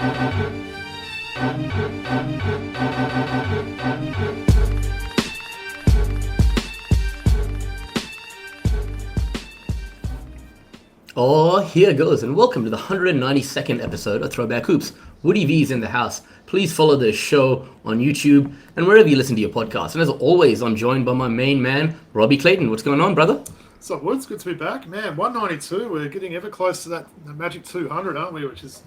Oh, here goes, and welcome to the 192nd episode of Throwback Hoops. Woody V is in the house. Please follow the show on YouTube and wherever you listen to your podcast. And as always, I'm joined by my main man, Robbie Clayton. What's going on, brother? What's up, Woods? Good to be back. Man, 192, we're getting ever close to that magic 200, aren't we? Which is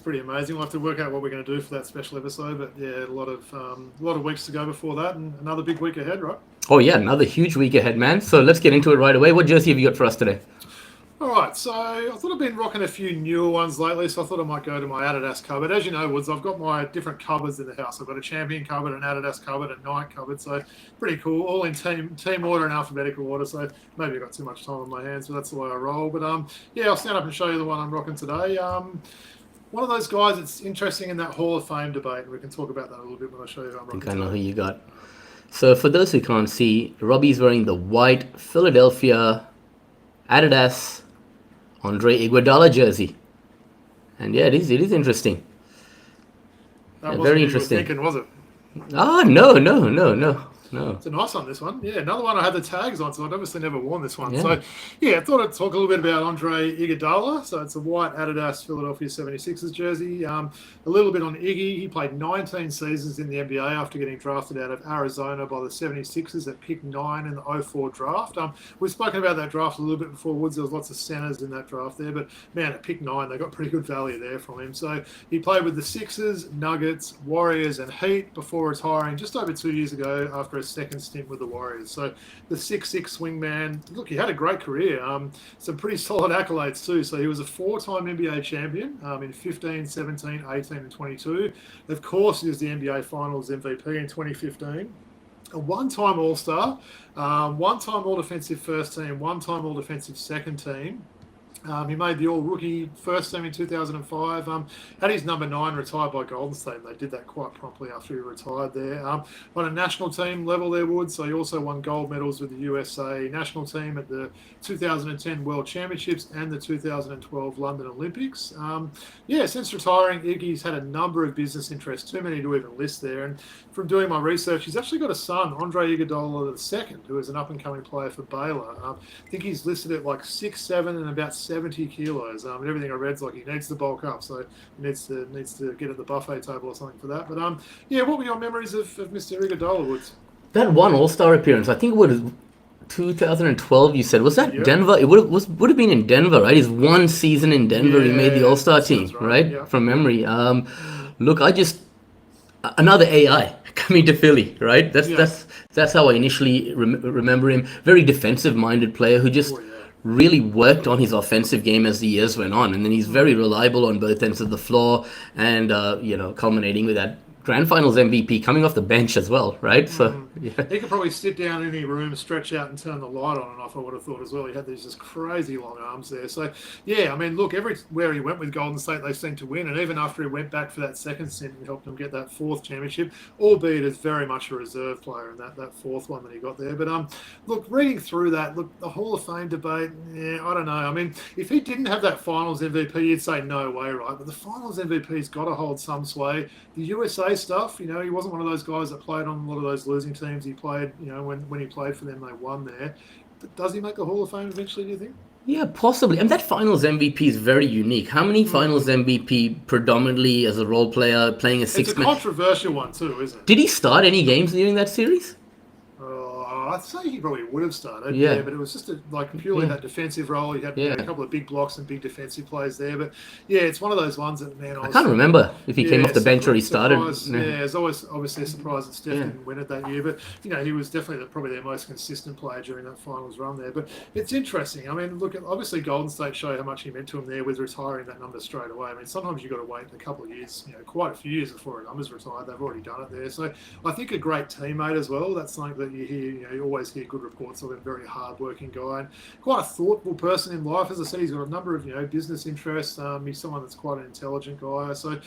pretty amazing. We'll have to work out what we're going to do for that special episode. But yeah, a lot of weeks to go before that, and another big week ahead, right? Oh yeah, another huge week ahead, man. So let's get into it right away. What jersey have you got for us today? All right, so I thought I've been rocking a few newer ones lately, so I thought I might go to my Adidas cupboard. As you know, Woods, I've got my different cupboards in the house. I've got a Champion cupboard, an Adidas cupboard, a Nike cupboard, so pretty cool. All in team order and alphabetical order, so maybe I've got too much time on my hands, but that's the way I roll. But yeah, I'll stand up and show you the one I'm rocking today. One of those guys that's interesting in that Hall of Fame debate, and we can talk about that a little bit when I show you who I'm rocking. I think I know who you got. So for those who can't see, Robbie's wearing the white Philadelphia Adidas Andre Iguodala jersey. And yeah, it is interesting. That wasn't very what you were interesting. thinking, was it? No. It's a nice one, this one. Yeah, another one I had the tags on, so I'd obviously never worn this one. Yeah. So, yeah, I thought I'd talk a little bit about Andre Iguodala. So it's a white Adidas Philadelphia 76ers jersey. A little bit on Iggy. He played 19 seasons in the NBA after getting drafted out of Arizona by the 76ers at pick 9 in the 04 draft. We've spoken about that draft a little bit before, Woods. There was lots of centers in that draft there. But, man, at pick 9, they got pretty good value there from him. So he played with the Sixers, Nuggets, Warriors, and Heat before retiring just over 2 years ago after a second stint with the Warriors. So the 6'6" swingman, look, he had a great career. Some pretty solid accolades too. So he was a 4-time NBA champion in 15, 17, 18, and 22. Of course, he was the NBA Finals MVP in 2015. A one-time All-Star, one-time All-Defensive First Team, one-time All-Defensive Second Team. He made the All-Rookie First Team in 2005. Had his number 9 retired by Golden State, and they did that quite promptly after he retired there. On a national team level there, Woods, so he also won gold medals with the USA national team at the 2010 World Championships and the 2012 London Olympics. Yeah, since retiring, Iggy's had a number of business interests, too many to even list there. And from doing my research, he's actually got a son, Andre Iguodala II, who is an up-and-coming player for Baylor. I think he's listed at like 6'7" and about 70 kilos. And everything I read's like he needs to bulk up, so he needs to get at the buffet table or something for that. But yeah, what were your memories of Mr. Iguodala, Woods? That one All-Star appearance, I think it was 2012, you said. Was that Yep. Denver? It would have been in Denver, right? His one season in Denver, he made the All-Star team, right? Yep. From memory. Look, another AI coming to Philly, right? That's how I initially remember him. Very defensive-minded player who just really worked on his offensive game as the years went on, and then he's very reliable on both ends of the floor, and culminating with that Grand Finals MVP coming off the bench as well, right? So yeah. He could probably sit down in any room, stretch out, and turn the light on and off, I would have thought as well. He had these just crazy long arms there. So, yeah, I mean, look, everywhere he went with Golden State, they seemed to win. And even after he went back for that second stint and helped them get that 4th championship, albeit as very much a reserve player in that 4th one that he got there. But, look, reading through that, look, the Hall of Fame debate, yeah, I don't know. I mean, if he didn't have that Finals MVP, you'd say no way, right? But the Finals MVP's got to hold some sway. The USA stuff, he wasn't one of those guys that played on a lot of those losing teams. He played, when he played for them, they won there. But does he make the Hall of Fame eventually, do you think? Yeah, possibly. And that Finals MVP is very unique. How many Finals MVP predominantly as a role player playing a 6-man? It's a controversial one too, isn't it? Did he start any games during that series? I'd say he probably would have started, yeah, but it was just purely that defensive role. He had a couple of big blocks and big defensive plays there, but yeah, it's one of those ones that, man, I can't remember if he came off the bench or he started. It's always obviously a surprise that Steph didn't win it that year, but he was definitely probably their most consistent player during that finals run there. But it's interesting. I mean, look, obviously Golden State show how much he meant to him there with retiring that number straight away. I mean, sometimes you've got to wait a couple of years, quite a few years before a number's retired. They've already done it there. So I think a great teammate as well. That's something that you hear, you always hear good reports of him. Very hard-working guy and quite a thoughtful person in life. As I said, he's got a number of business interests. He's someone that's quite an intelligent guy. So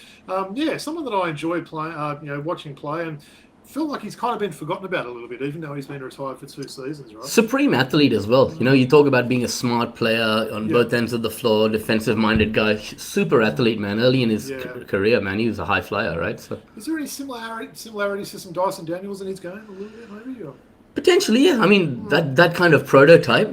yeah, someone that I enjoy playing, watching play. And feel like he's kind of been forgotten about a little bit, even though he's been retired for 2 seasons, right? Supreme athlete as well. You know, you talk about being a smart player on both ends of the floor, defensive-minded guy, super athlete, man. Early in his career, man, he was a high flyer, right? So is there any similarities to some Dyson Daniels in his game a little bit, maybe? Or? Potentially, yeah. I mean, that kind of prototype,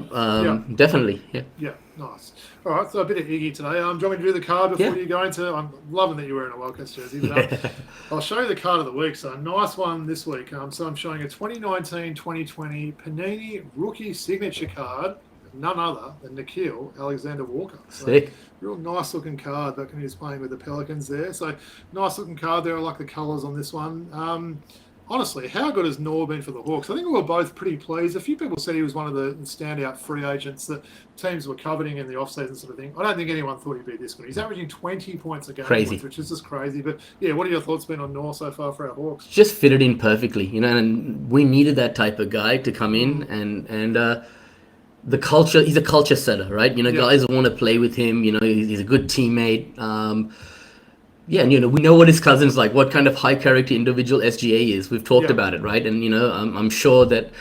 definitely, yeah. Yeah, nice. All right, so a bit of Iggy today. Do you want me to do the card before you go into? I'm loving that you're wearing a Wildcats jersey. But, I'll show you the card of the week. So, a nice one this week. So, I'm showing a 2019-2020 Panini rookie signature card, none other than Nickeil Alexander-Walker. So, sick. Real nice looking card. That he's playing with the Pelicans there. So, nice looking card there. I like the colours on this one. Honestly, how good has Noor been for the Hawks? I think we were both pretty pleased. A few people said he was one of the standout free agents that teams were coveting in the offseason sort of thing. I don't think anyone thought he'd be this good. He's averaging 20 points a game, which is just crazy. But, yeah, what are your thoughts been on Noor so far for our Hawks? Just fitted in perfectly, you know, and we needed that type of guy to come in and the culture, he's a culture setter, right? You know, guys want to play with him. You know, he's a good teammate. And you know, we know what his cousin's like, what kind of high character individual SGA is. We've talked about it, right? And you know, I'm sure that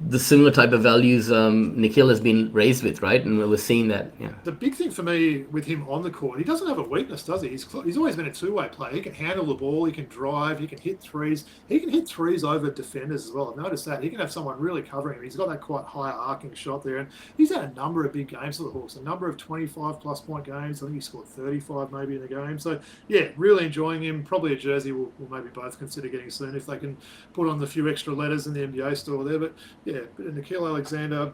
the similar type of values Nickeil has been raised with, right? And we're seeing that. Yeah. The big thing for me with him on the court, he doesn't have a weakness, does he? He's always been a two-way player. He can handle the ball, he can drive, he can hit threes. He can hit threes over defenders as well. I've noticed that. He can have someone really covering him. He's got that quite high arcing shot there. And he's had a number of big games for the Hawks, a number of 25-plus point games. I think he scored 35 maybe in the game. So, yeah, really enjoying him. Probably a jersey we'll maybe both consider getting soon if they can put on the few extra letters in the NBA store there. But, yeah, Nickeil Alexander.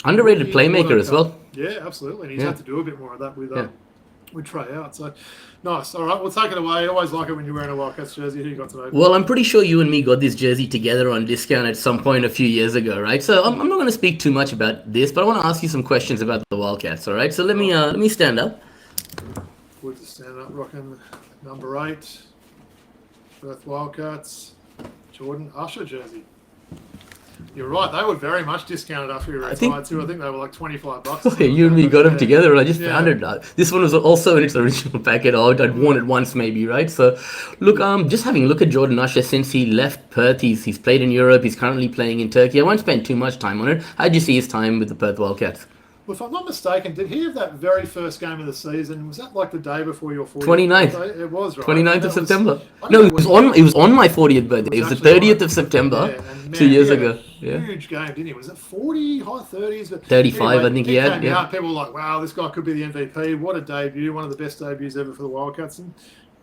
Underrated playmaker as well. Yeah, absolutely. And he's had to do a bit more of that with Trey out. So, nice. All right, we'll take it away. I always like it when you're wearing a Wildcats jersey. Who you got today? Well, I'm pretty sure you and me got this jersey together on discount at some point a few years ago, right? So I'm not going to speak too much about this, but I want to ask you some questions about the Wildcats, all right? So let me stand up. Good to stand up, rocking number 8, Perth Wildcats, Jordan Usher jersey. You're right. They were very much discounted after he retired too. I think they were like $25. Okay, you and me got them together, and I just found it. This one was also in its original packet. I'd worn it once, maybe, right? So, look, just having a look at Jordan Usher since he left Perth. He's played in Europe. He's currently playing in Turkey. I won't spend too much time on it. How did you see his time with the Perth Wildcats? Well, if I'm not mistaken, did he have that very first game of the season? Was that like the day before your 40th 29th. birthday? It was, right? 29th of September. No, it was on my 40th birthday. It was the 30th of September, 2 years ago. Yeah. Huge game, didn't he? Was it 40, high 30s? But 35, anyway, I think he had. Yeah. People were like, wow, this guy could be the MVP. What a debut. One of the best debuts ever for the Wildcats. And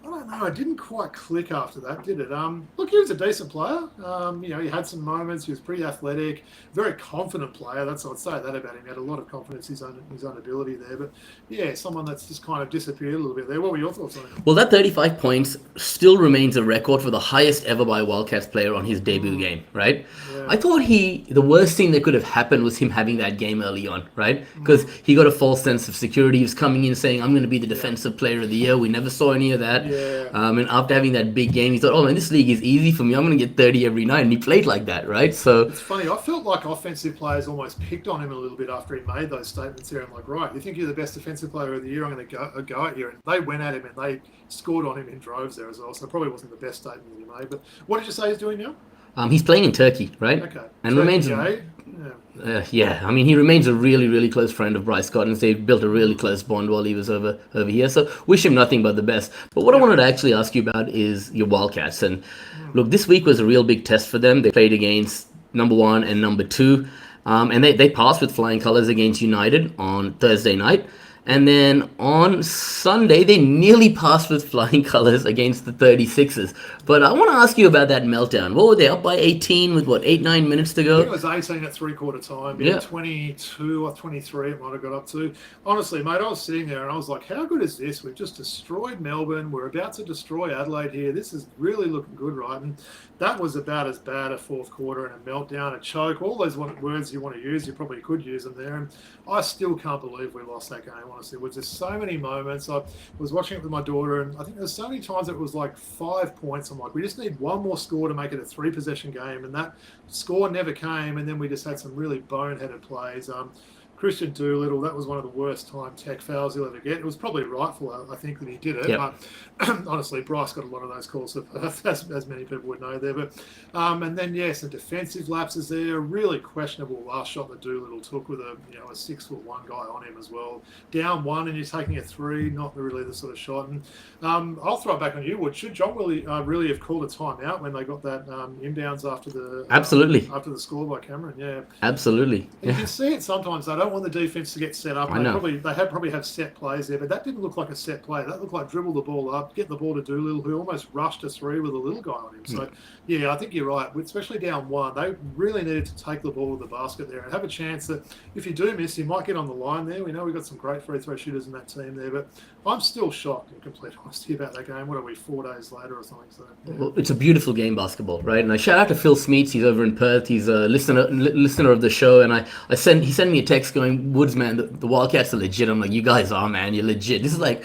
I don't know. It didn't quite click after that, did it? Look, he was a decent player. You know, he had some moments. He was pretty athletic, very confident player. I'd say that about him. He had a lot of confidence in his own ability there. But yeah, someone that's just kind of disappeared a little bit there. What were your thoughts on it? Well, that 35 points still remains a record for the highest ever by a Wildcats player on his debut game, right? Yeah. I thought the worst thing that could have happened was him having that game early on, right? Because he got a false sense of security. He was coming in saying, I'm going to be the defensive player of the year. We never saw any of that. Yeah. And after having that big game, he thought, oh man, this league is easy for me. I'm going to get 30 every night. And he played like that, right? So it's funny. I felt like offensive players almost picked on him a little bit after he made those statements here. I'm like, right, you think you're the best defensive player of the year? I'm going to go at you. And they went at him and they scored on him in droves there as well. So it probably wasn't the best statement that he made. But what did you say he's doing now? He's playing in Turkey, right? Okay. And remains. I mean, he remains a really, really close friend of Bryce Scott, and they built a really close bond while he was over here. So wish him nothing but the best. But what I wanted to actually ask you about is your Wildcats. And look, this week was a real big test for them. They played against number 1 and number 2, and they passed with flying colors against United on Thursday night. And then on Sunday, they nearly passed with flying colors against the 36ers. But I want to ask you about that meltdown. What were they, up by 18 with, 8-9 minutes to go? I think it was 18 at three-quarter time. Yeah, 22 or 23 it might have got up to. Honestly, mate, I was sitting there and I was like, how good is this? We've just destroyed Melbourne. We're about to destroy Adelaide here. This is really looking good, right? And that was about as bad a fourth quarter and a meltdown, a choke, all those words you want to use. You probably could use them there. And I still can't believe we lost that game. Honestly, it was just so many moments. I was watching it with my daughter, and I think there's so many times it was like 5 points. I'm like, we just need one more score to make it a 3-possession game, and that score never came. And then we just had some really boneheaded plays. Christian Doolittle, that was one of the worst time tech fouls he'll ever get. It was probably rightful, I think, that he did it. Yep. But honestly, Bryce got a lot of those calls, as many people would know there. But and then, some defensive lapses there. Really questionable last shot that Doolittle took with a 6'1" guy on him as well. Down one and you're taking a three, not really the sort of shot. And I'll throw it back on you, Wood. Should John really have called a timeout when they got that inbounds after the Absolutely. After the score by Cameron? Yeah, absolutely. And you can see it sometimes. They don't want the defense to get set up. I know. They probably have set plays there, but that didn't look like a set play. That looked like dribble the ball up, get the ball to Doolittle, who almost rushed a three with a little guy on him. So, I think you're right. Especially down one, they really needed to take the ball to the basket there and have a chance that if you do miss, you might get on the line there. We know we've got some great free throw shooters in that team there, but I'm still shocked, in complete honesty, about that game. What are we, 4 days later or something? So, Well, it's a beautiful game, basketball, right? And I shout out to Phil Smeets. He's over in Perth. He's a listener of the show, and he sent me a text going, "Woods, man, the Wildcats are legit." I'm like, "You guys are, man. You're legit." This is like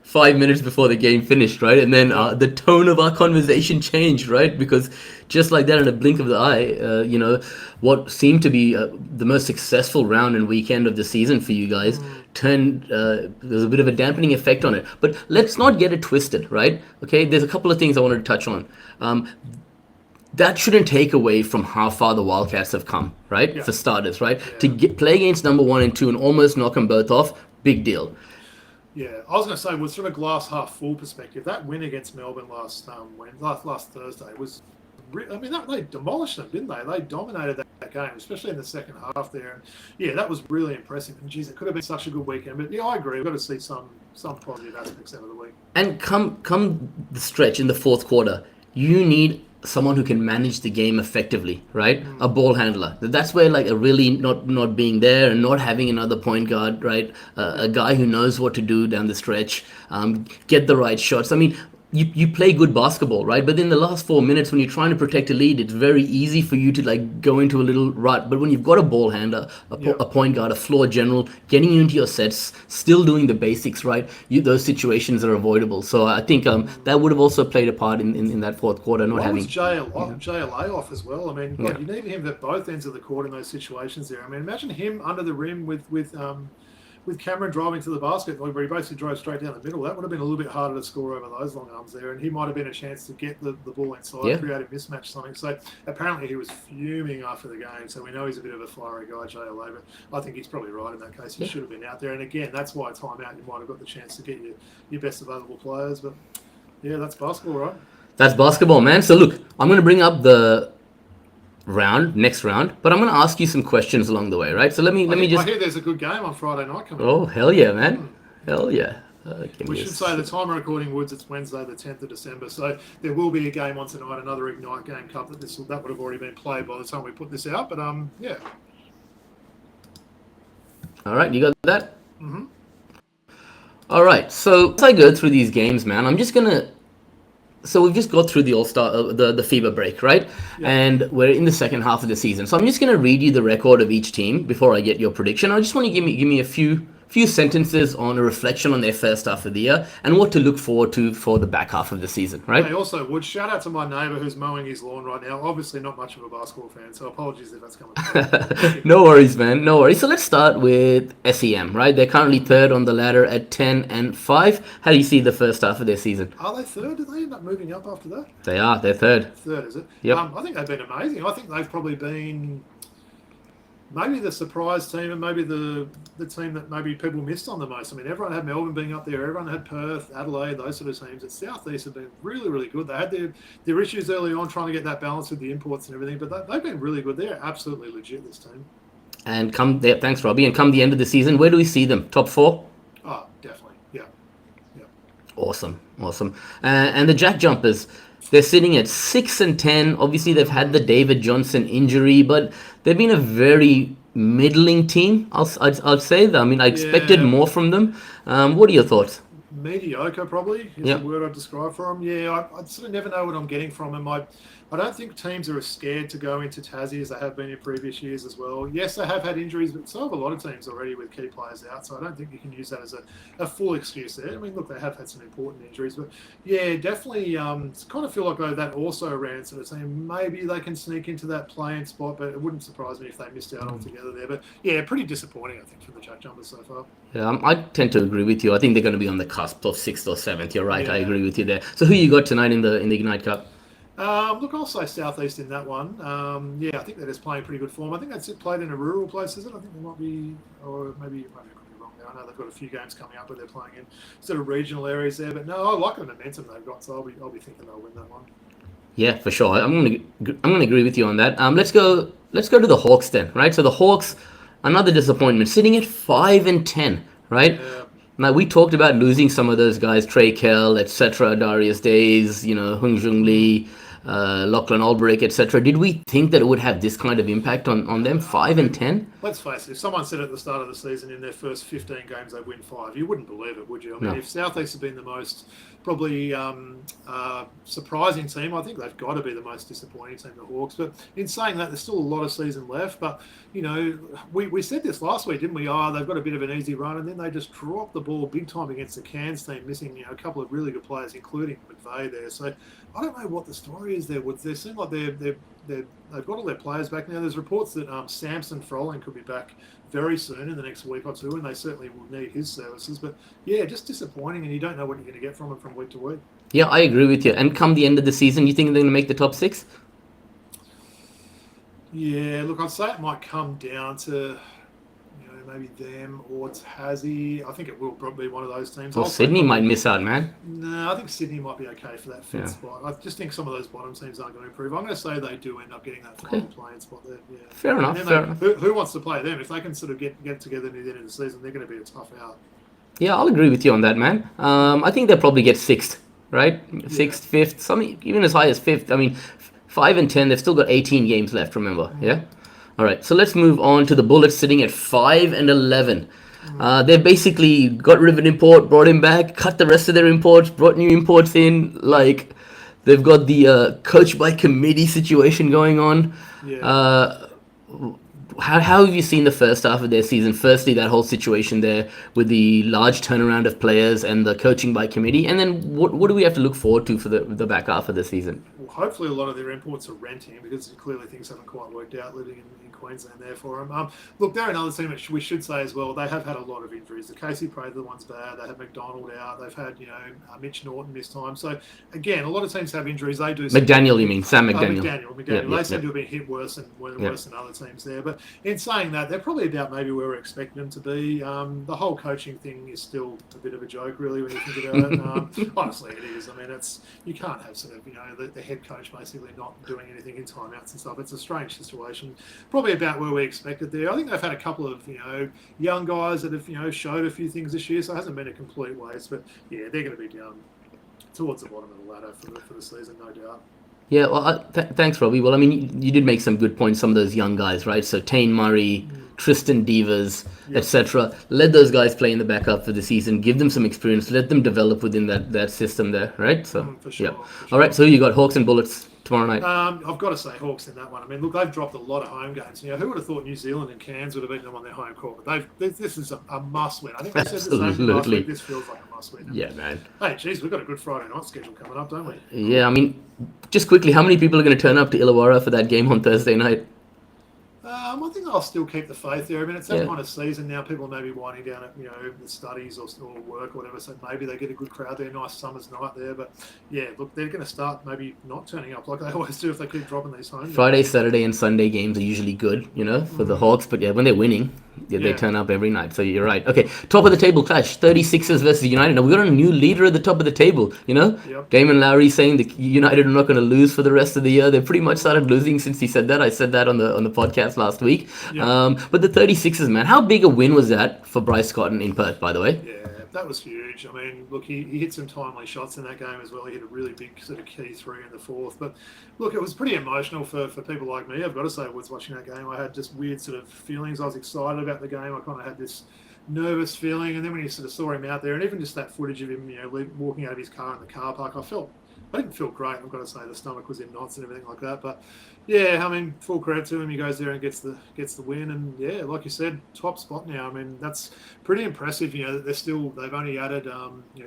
5 minutes before the game finished, right? And then the tone of our conversation changed, right? Because just like that, in a blink of the eye, what seemed to be the most successful round and weekend of the season for you guys turned. There's a bit of a dampening effect on it. But let's not get it twisted, right? Okay, there's a couple of things I wanted to touch on. That shouldn't take away from how far the Wildcats have come, right? Yeah. For starters, right? To play against number 1 and 2 and almost knock them both off, big deal. Yeah, I was going to say, was from a glass half full perspective, that win against Melbourne last Thursday was, they demolished them, didn't they? They dominated that game, especially in the second half there. And that was really impressive. And geez, it could have been such a good weekend. But I agree, we've got to see some positive aspects out of the week. And come the stretch in the fourth quarter, you need someone who can manage the game effectively, right? A ball handler. That's where a really not being there and not having another point guard, right? A guy who knows what to do down the stretch, get the right shots. I mean, you play good basketball, right? But in the last 4 minutes, when you're trying to protect a lead, it's very easy for you to go into a little rut. But when you've got a ball handler, a point guard, a floor general, getting you into your sets, still doing the basics, right? Those situations are avoidable. So I think that would have also played a part in that fourth quarter, not having. Was JLA off as well? I mean, you need him at both ends of the court in those situations there. I mean, imagine him under the rim with Cameron driving to the basket, where he basically drove straight down the middle. That would have been a little bit harder to score over those long arms there, and he might have been a chance to get the ball inside, create a mismatch, something. So apparently he was fuming after the game, so we know he's a bit of a fiery guy, JLA, but I think he's probably right in that case. He should have been out there, and again, that's why timeout, you might have got the chance to get your best available players, but that's basketball, right? That's basketball, man. So look, I'm going to bring up the next round, but I'm going to ask you some questions along the way, right? So let me just. I hear there's a good game on Friday night coming. Oh, hell yeah, man! Hell yeah. We should say the time of recording, Woods, it's Wednesday, the 10th of December. So there will be a game on tonight, another Ignite Game Cup that would have already been played by the time we put this out. But yeah. All right, you got that? Mm-hmm. All right. So as I go through these games, man, I'm just gonna. So we've just got through the All-Star, the FIBA break, right? Yeah. And we're in the second half of the season. So I'm just going to read you the record of each team before I get your prediction. I just want to give me a few sentences on a reflection on their first half of the year and what to look forward to for the back half of the season, right? Hey, also, Wood, shout out to my neighbour who's mowing his lawn right now. Obviously not much of a basketball fan, so apologies if that's coming. No worries, man. No worries. So let's start with SEM, right? They're currently third on the ladder at 10-5. How do you see the first half of their season? Are they third? Did they end up moving up after that? They are. They're third. Third, is it? Yep. I think they've been amazing. I think they've probably been maybe the surprise team and maybe the team that maybe people missed on the most. I mean, everyone had Melbourne being up there. Everyone had Perth, Adelaide, those sort of teams. At Southeast have been really, really good. They had their issues early on trying to get that balance with the imports and everything, but they've been really good. They're absolutely legit, this team. And thanks, Robbie. And come the end of the season, where do we see them? Top 4? Oh, definitely. Yeah. Awesome. And the Jack Jumpers, they're sitting at 6-10. Obviously, they've had the David Johnson injury, but they've been a very middling team. I'd say that. I mean, I expected more from them. What are your thoughts? mediocre probably is the word I'd describe for him. Yeah, I sort of never know what I'm getting from him. I don't think teams are as scared to go into Tassie as they have been in previous years as well. Yes, they have had injuries, but so have a lot of teams already with key players out. So I don't think you can use that as a full excuse there. I mean, look, they have had some important injuries, but yeah, definitely kind of feel like that also ran sort of team. Maybe they can sneak into that playing spot, but it wouldn't surprise me if they missed out altogether there. But yeah, pretty disappointing, I think, from the Jack Jumpers so far. Yeah, I tend to agree with you. I think they're going to be on the cusp of 6th or 7th. You're right. Yeah. I agree with you there. So who you got tonight in the Ignite Cup? Look, I'll say Southeast in that one. I think they're just playing pretty good form. I think that's played in a rural place, is it? I think they might be, or maybe I could be wrong there. I know they've got a few games coming up where they're playing in sort of regional areas there. But no, I like the momentum they've got, so I'll be thinking they'll win that one. Yeah, for sure. I'm gonna agree with you on that. Let's go to the Hawks then, right? So the Hawks, another disappointment, sitting at 5-10, right? Yeah. Now, we talked about losing some of those guys, Nickeil, etc., Darius Days, Hung Jung Lee, Lachlan Albrecht, etc. Did we think that it would have this kind of impact on them, 5-10? Let's face it, if someone said at the start of the season in their first 15 games they win 5, you wouldn't believe it, would you? I mean, if Southeast have been the most probably surprising team, I think they've got to be the most disappointing team, the Hawks. But in saying that, there's still a lot of season left. But, we said this last week, didn't we? They've got a bit of an easy run, and then they just dropped the ball big time against the Cairns team, missing a couple of really good players, including McVeigh there. So I don't know what the story is there. They seem like they've got all their players back now. There's reports that Samson Froling could be back very soon in the next week or two, and they certainly will need his services. But yeah, just disappointing, and you don't know what you're going to get from him from week to week. Yeah, I agree with you. And come the end of the season, you think they're going to make the top 6? Yeah, look, I'd say it might come down to maybe them or Tassie. I think it will probably be one of those teams. Well, Sydney might miss out, man. No, I think Sydney might be okay for that 5th spot. I just think some of those bottom teams aren't going to improve. I'm going to say they do end up getting that final playing spot there. Yeah. Fair enough. Who wants to play them? If they can sort of get together near the end of the season, they're going to be a tough out. Yeah, I'll agree with you on that, man. I think they'll probably get 6th, right? 6th, 5th, some even as high as 5th. I mean, 5-10, they've still got 18 games left, remember? Yeah? All right, so let's move on to the Bullets sitting at 5-11. They've basically got rid of an import, brought him back, cut the rest of their imports, brought new imports in. Like, they've got the coach by committee situation going on. Yeah. How have you seen the first half of their season? Firstly, that whole situation there with the large turnaround of players and the coaching by committee. And then what do we have to look forward to for the back half of the season? Well, hopefully a lot of their imports are renting because clearly things haven't quite worked out living in Queensland there for them. Look, they're another team that we should say as well. They have had a lot of injuries. The Casey Prather one's bad. They had McDonald out. They've had Mitch Norton this time. So again, a lot of teams have injuries. They do. McDaniel, you mean Sam McDaniel? McDaniel. They seem to have been hit worse than other teams there. But in saying that, they're probably about maybe where we're expecting them to be. The whole coaching thing is still a bit of a joke, really, when you think about it. Honestly, it is. I mean, you can't have sort of the head coach basically not doing anything in timeouts and stuff. It's a strange situation. Probably about where we expected there. I think they've had a couple of young guys that have showed a few things this year, so it hasn't been a complete waste. But yeah, they're going to be down towards the bottom of the ladder for the season, no doubt. Yeah, well, thanks, Robbie. Well, I mean, you did make some good points. Some of those young guys, right? So Tane Murray, Tristan Divas, etc. Let those guys play in the backup for the season. Give them some experience. Let them develop within that system there, right? So for sure, yeah. For sure. All right. So you got Hawks and Bullets tomorrow night. I've got to say Hawks in that one. I mean, look, they've dropped a lot of home games. Who would have thought New Zealand and Cairns would have beaten them on their home court? But this is a must-win. I think they said the same last week. This feels like a must-win. Yeah, man. Hey, geez, we've got a good Friday night schedule coming up, don't we? Yeah, I mean, just quickly, how many people are going to turn up to Illawarra for that game on Thursday night? I think I'll still keep the faith there. I mean, it's that kind of season now. People may be winding down at the studies or work or whatever. So maybe they get a good crowd there. Nice summer's night there. But yeah, look, they're going to start maybe not turning up like they always do if they keep dropping these home. Friday, Saturday, and Sunday games are usually good, for the Hawks. But yeah, when they're winning, they turn up every night. So you're right. Okay, top of the table clash: 36ers versus United. Now we got a new leader at the top of the table. Yep. Damon Lowery saying that United are not going to lose for the rest of the year. They pretty much started losing since he said that. I said that on the podcast last week. Yep. But the 36ers, man, how big a win was that for Bryce Cotton in Perth, by the way? Yeah, that was huge. I mean, look, he hit some timely shots in that game as well. He hit a really big sort of key 3 in the fourth. But look, it was pretty emotional for people like me. I've got to say, I was watching that game. I had just weird sort of feelings. I was excited about the game. I kind of had this nervous feeling. And then when you sort of saw him out there, and even just that footage of him, walking out of his car in the car park, I didn't feel great. I've got to say the stomach was in knots and everything like that. But yeah, I mean, full credit to him. He goes there and gets the win. And yeah, like you said, top spot now. I mean, that's pretty impressive. They've only added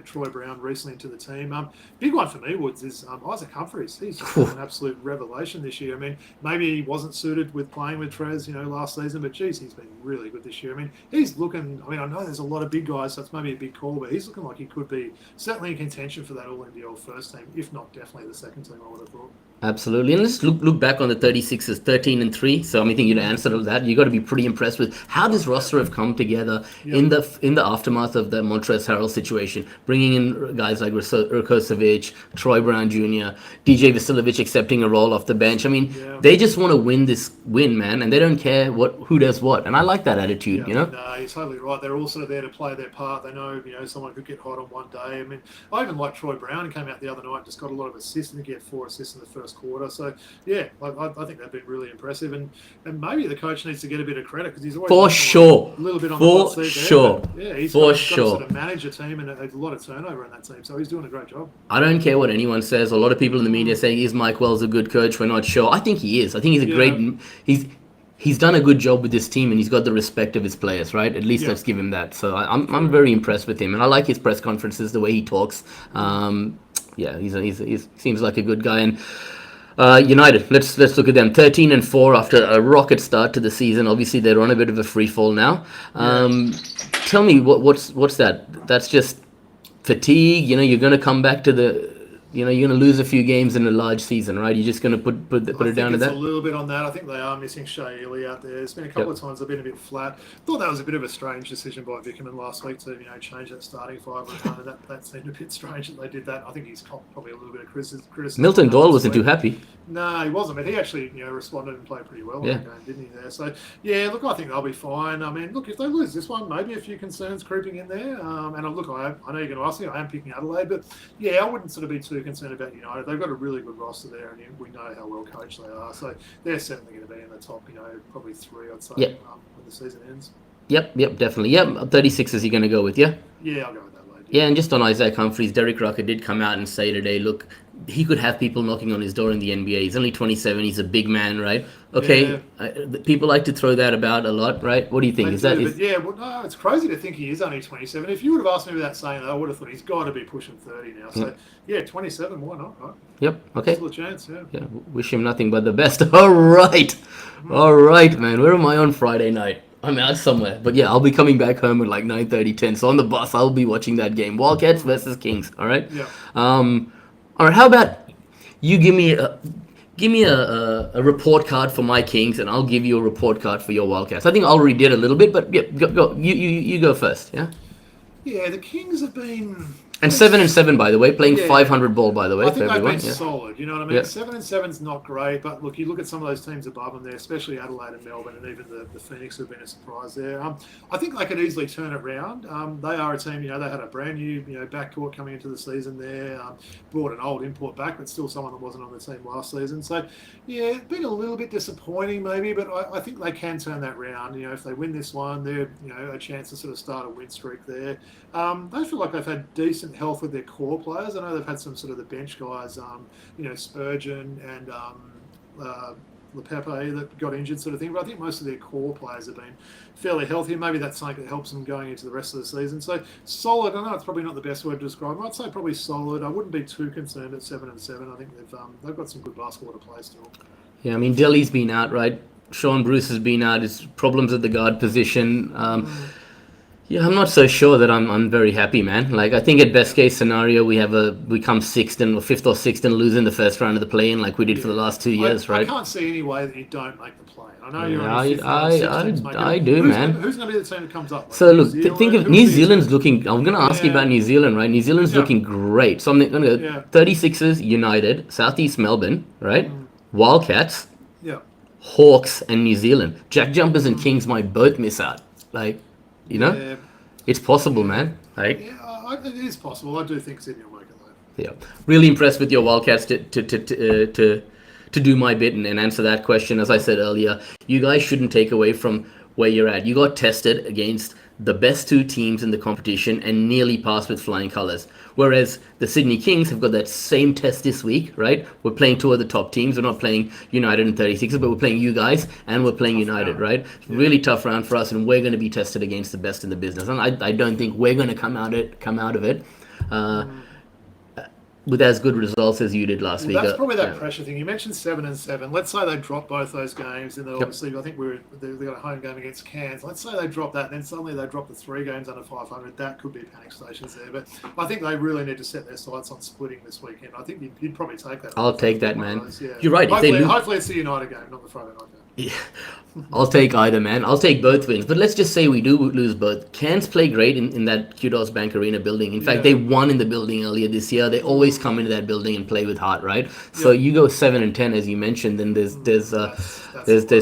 Troy Brown recently into the team. Big one for me, Woods, is Isaac Humphries. He's just an absolute revelation this year. I mean, maybe he wasn't suited with playing with Trez, last season, but geez, he's been really good this year. I mean, he's looking. I mean, I know there's a lot of big guys, so it's maybe a big call, but he's looking like he could be certainly in contention for that All NBL first team, if not definitely the second team. I would have thought. Absolutely, and let's look back on the 36ers, 13-3. So I think answer to that. You got to be pretty impressed with how this roster have come together in the aftermath of the Montrezl Harrell situation, bringing in guys like Rakocevic, Troy Brown Jr., DJ Vasiljevic accepting a role off the bench. I mean, they just want to win, man, and they don't care who does what. And I like that attitude. No, you're totally right. They're also there to play their part. They know someone could get hot on one day. I mean, I even like Troy Brown. He came out the other night and just got a lot of assists. And he get 4 assists in the first quarter. So yeah, I think they've been really impressive, and maybe the coach needs to get a bit of credit because he's always a little bit on the hot seat there. Yeah, he's got to sort of manage a team, and a lot of turnover in that team. So he's doing a great job. I don't care what anyone says. A lot of people in the media saying, "Is Mike Wells a good coach?" We're not sure. I think he is. I think he's a great. He's done a good job with this team, and he's got the respect of his players, right? At least let's give him that. So I'm very impressed with him, and I like his press conferences, the way he talks. He seems like a good guy. And United, let's look at them. 13-4 after a rocket start to the season. Obviously, they're on a bit of a free fall now. Tell me what's that? That's just fatigue. You're going to come back to the. You're going to lose a few games in a large season, right? You're just going to put it down to that? A little bit on that. I think they are missing Shea Ely out there. There's been a couple of times they've been a bit flat. Thought that was a bit of a strange decision by Vickerman last week to change that starting five. And that seemed a bit strange that they did that. I think he's probably a little bit of criticism. Milton Doyle wasn't too happy. No, he wasn't. But he actually responded and played pretty well in that game, didn't he? There. So yeah, look, I think they'll be fine. I mean, look, if they lose this one, maybe a few concerns creeping in there. And look, I know you're going to ask me. I am picking Adelaide, but yeah, I wouldn't sort of be too concerned about United. They've got a really good roster there, and we know how well coached they are. So they're certainly going to be in the top, probably 3, I'd say, when the season ends. Yep, definitely. 36 is he going to go with, Yeah, I'll go with Adelaide. Yeah, and just on Isaac Humphries, Derek Rucker did come out and say today, look, he could have people knocking on his door in the NBA. He's only 27. He's a big man, right? Okay, people like to throw that about a lot, right? What do you think? No, it's crazy to think he is only 27. If you would have asked me without saying that, I would have thought he's got to be pushing 30 now. So, 27, why not, right? Yep, okay. Still a chance, yeah. Wish him nothing but the best. All right, man. Where am I on Friday night? I'm out somewhere. But yeah, I'll be coming back home at like 9:30, 10. So on the bus, I'll be watching that game. Wildcats versus Kings, all right? Yeah. All right, how about you give me a report card for my Kings, and I'll give you a report card for your Wildcats. I think I already did a little bit, but yeah, go. You go first, yeah? Yeah, the Kings have been... And 7-7, by the way, playing 500 ball, by the way. I think they've been solid. You know what I mean? Yeah. 7-7's not great, but look, you look at some of those teams above them there, especially Adelaide and Melbourne, and even the Phoenix who've been a surprise there. I think they could easily turn it around. They are a team. They had a brand new backcourt coming into the season there. Brought an old import back, but still someone that wasn't on the team last season. So yeah, it's been a little bit disappointing maybe, but I think they can turn that round. If they win this one, they're a chance to sort of start a win streak there. They feel like they've had decent health with their core players. I know they've had some sort of the bench guys, Spurgeon and LePepe that got injured sort of thing, but I think most of their core players have been fairly healthy, and maybe that's something that helps them going into the rest of the season. So solid, I know it's probably not the best word to describe them. I'd say probably solid. I wouldn't be too concerned at 7-7. I think they've got some good basketball to play still. Yeah, I mean, Dilly's been out, right? Sean Bruce has been out. His problems at the guard position. Yeah, I'm not so sure that I'm very happy, man. Like, I think at best case scenario, we come 6th or 5th or 6th and lose in the first round of the play-in like we did for the last 2 years, right? I can't see any way that you don't make the play. I know you're I do, man. Who's going to be the team that comes up? Like so, look, think of New Zealand's looking... I'm going to ask you about New Zealand, right? New Zealand's looking great. So I'm going to go 36ers, United, Southeast Melbourne, right? Wildcats, Hawks, and New Zealand. Jack Jumpers and Kings might both miss out. Like... it's possible, man. Like, it is possible. I do think Sydney will make it though. Yeah, really impressed with your Wildcats to do my bit and answer that question. As I said earlier, you guys shouldn't take away from where you're at. You got tested against the best two teams in the competition and nearly passed with flying colors. Whereas the Sydney Kings have got that same test this week, right? We're playing two of the top teams. We're not playing United and 36ers, but we're playing you guys and we're playing United, right? Yeah. Really tough round for us, and we're going to be tested against the best in the business. And I don't think we're going to come out of it. With as good results as you did last week. That's probably that pressure thing. You mentioned 7-7. Let's say they drop both those games, and then obviously I think they got a home game against Cairns. Let's say they drop that, and then suddenly they drop the 3 games under 500. That could be panic stations there. But I think they really need to set their sights on splitting this weekend. I think you'd probably take that. I'll take that, man. You're right. Hopefully it's the United game, not the Friday night game. Yeah. I'll take either, man. I'll take both wins. But let's just say we do lose both. Cairns play great in that Kudos Bank Arena building. In fact, they won in the building earlier this year. They always come into that building and play with heart, right? So you go 7-10, as you mentioned, then there's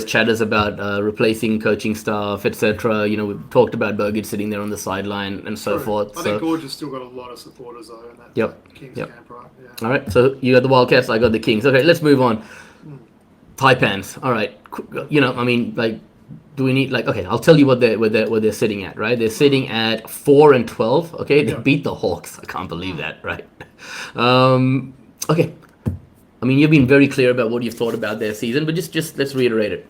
chatters about replacing coaching staff, etc. You know, we've talked about Bogut sitting there on the sideline and so forth. I think Gorge has still got a lot of supporters though in that Kings camp, right? Yeah. All right, so you got the Wildcats, I got the Kings. Okay, let's move on. Taipans. All right. You know, I mean, like, do we need okay? I'll tell you what they're sitting at, right? They're sitting at 4-12. Okay, they beat the Hawks. I can't believe that, right? Okay. I mean, you've been very clear about what you've thought about their season, but just let's reiterate it.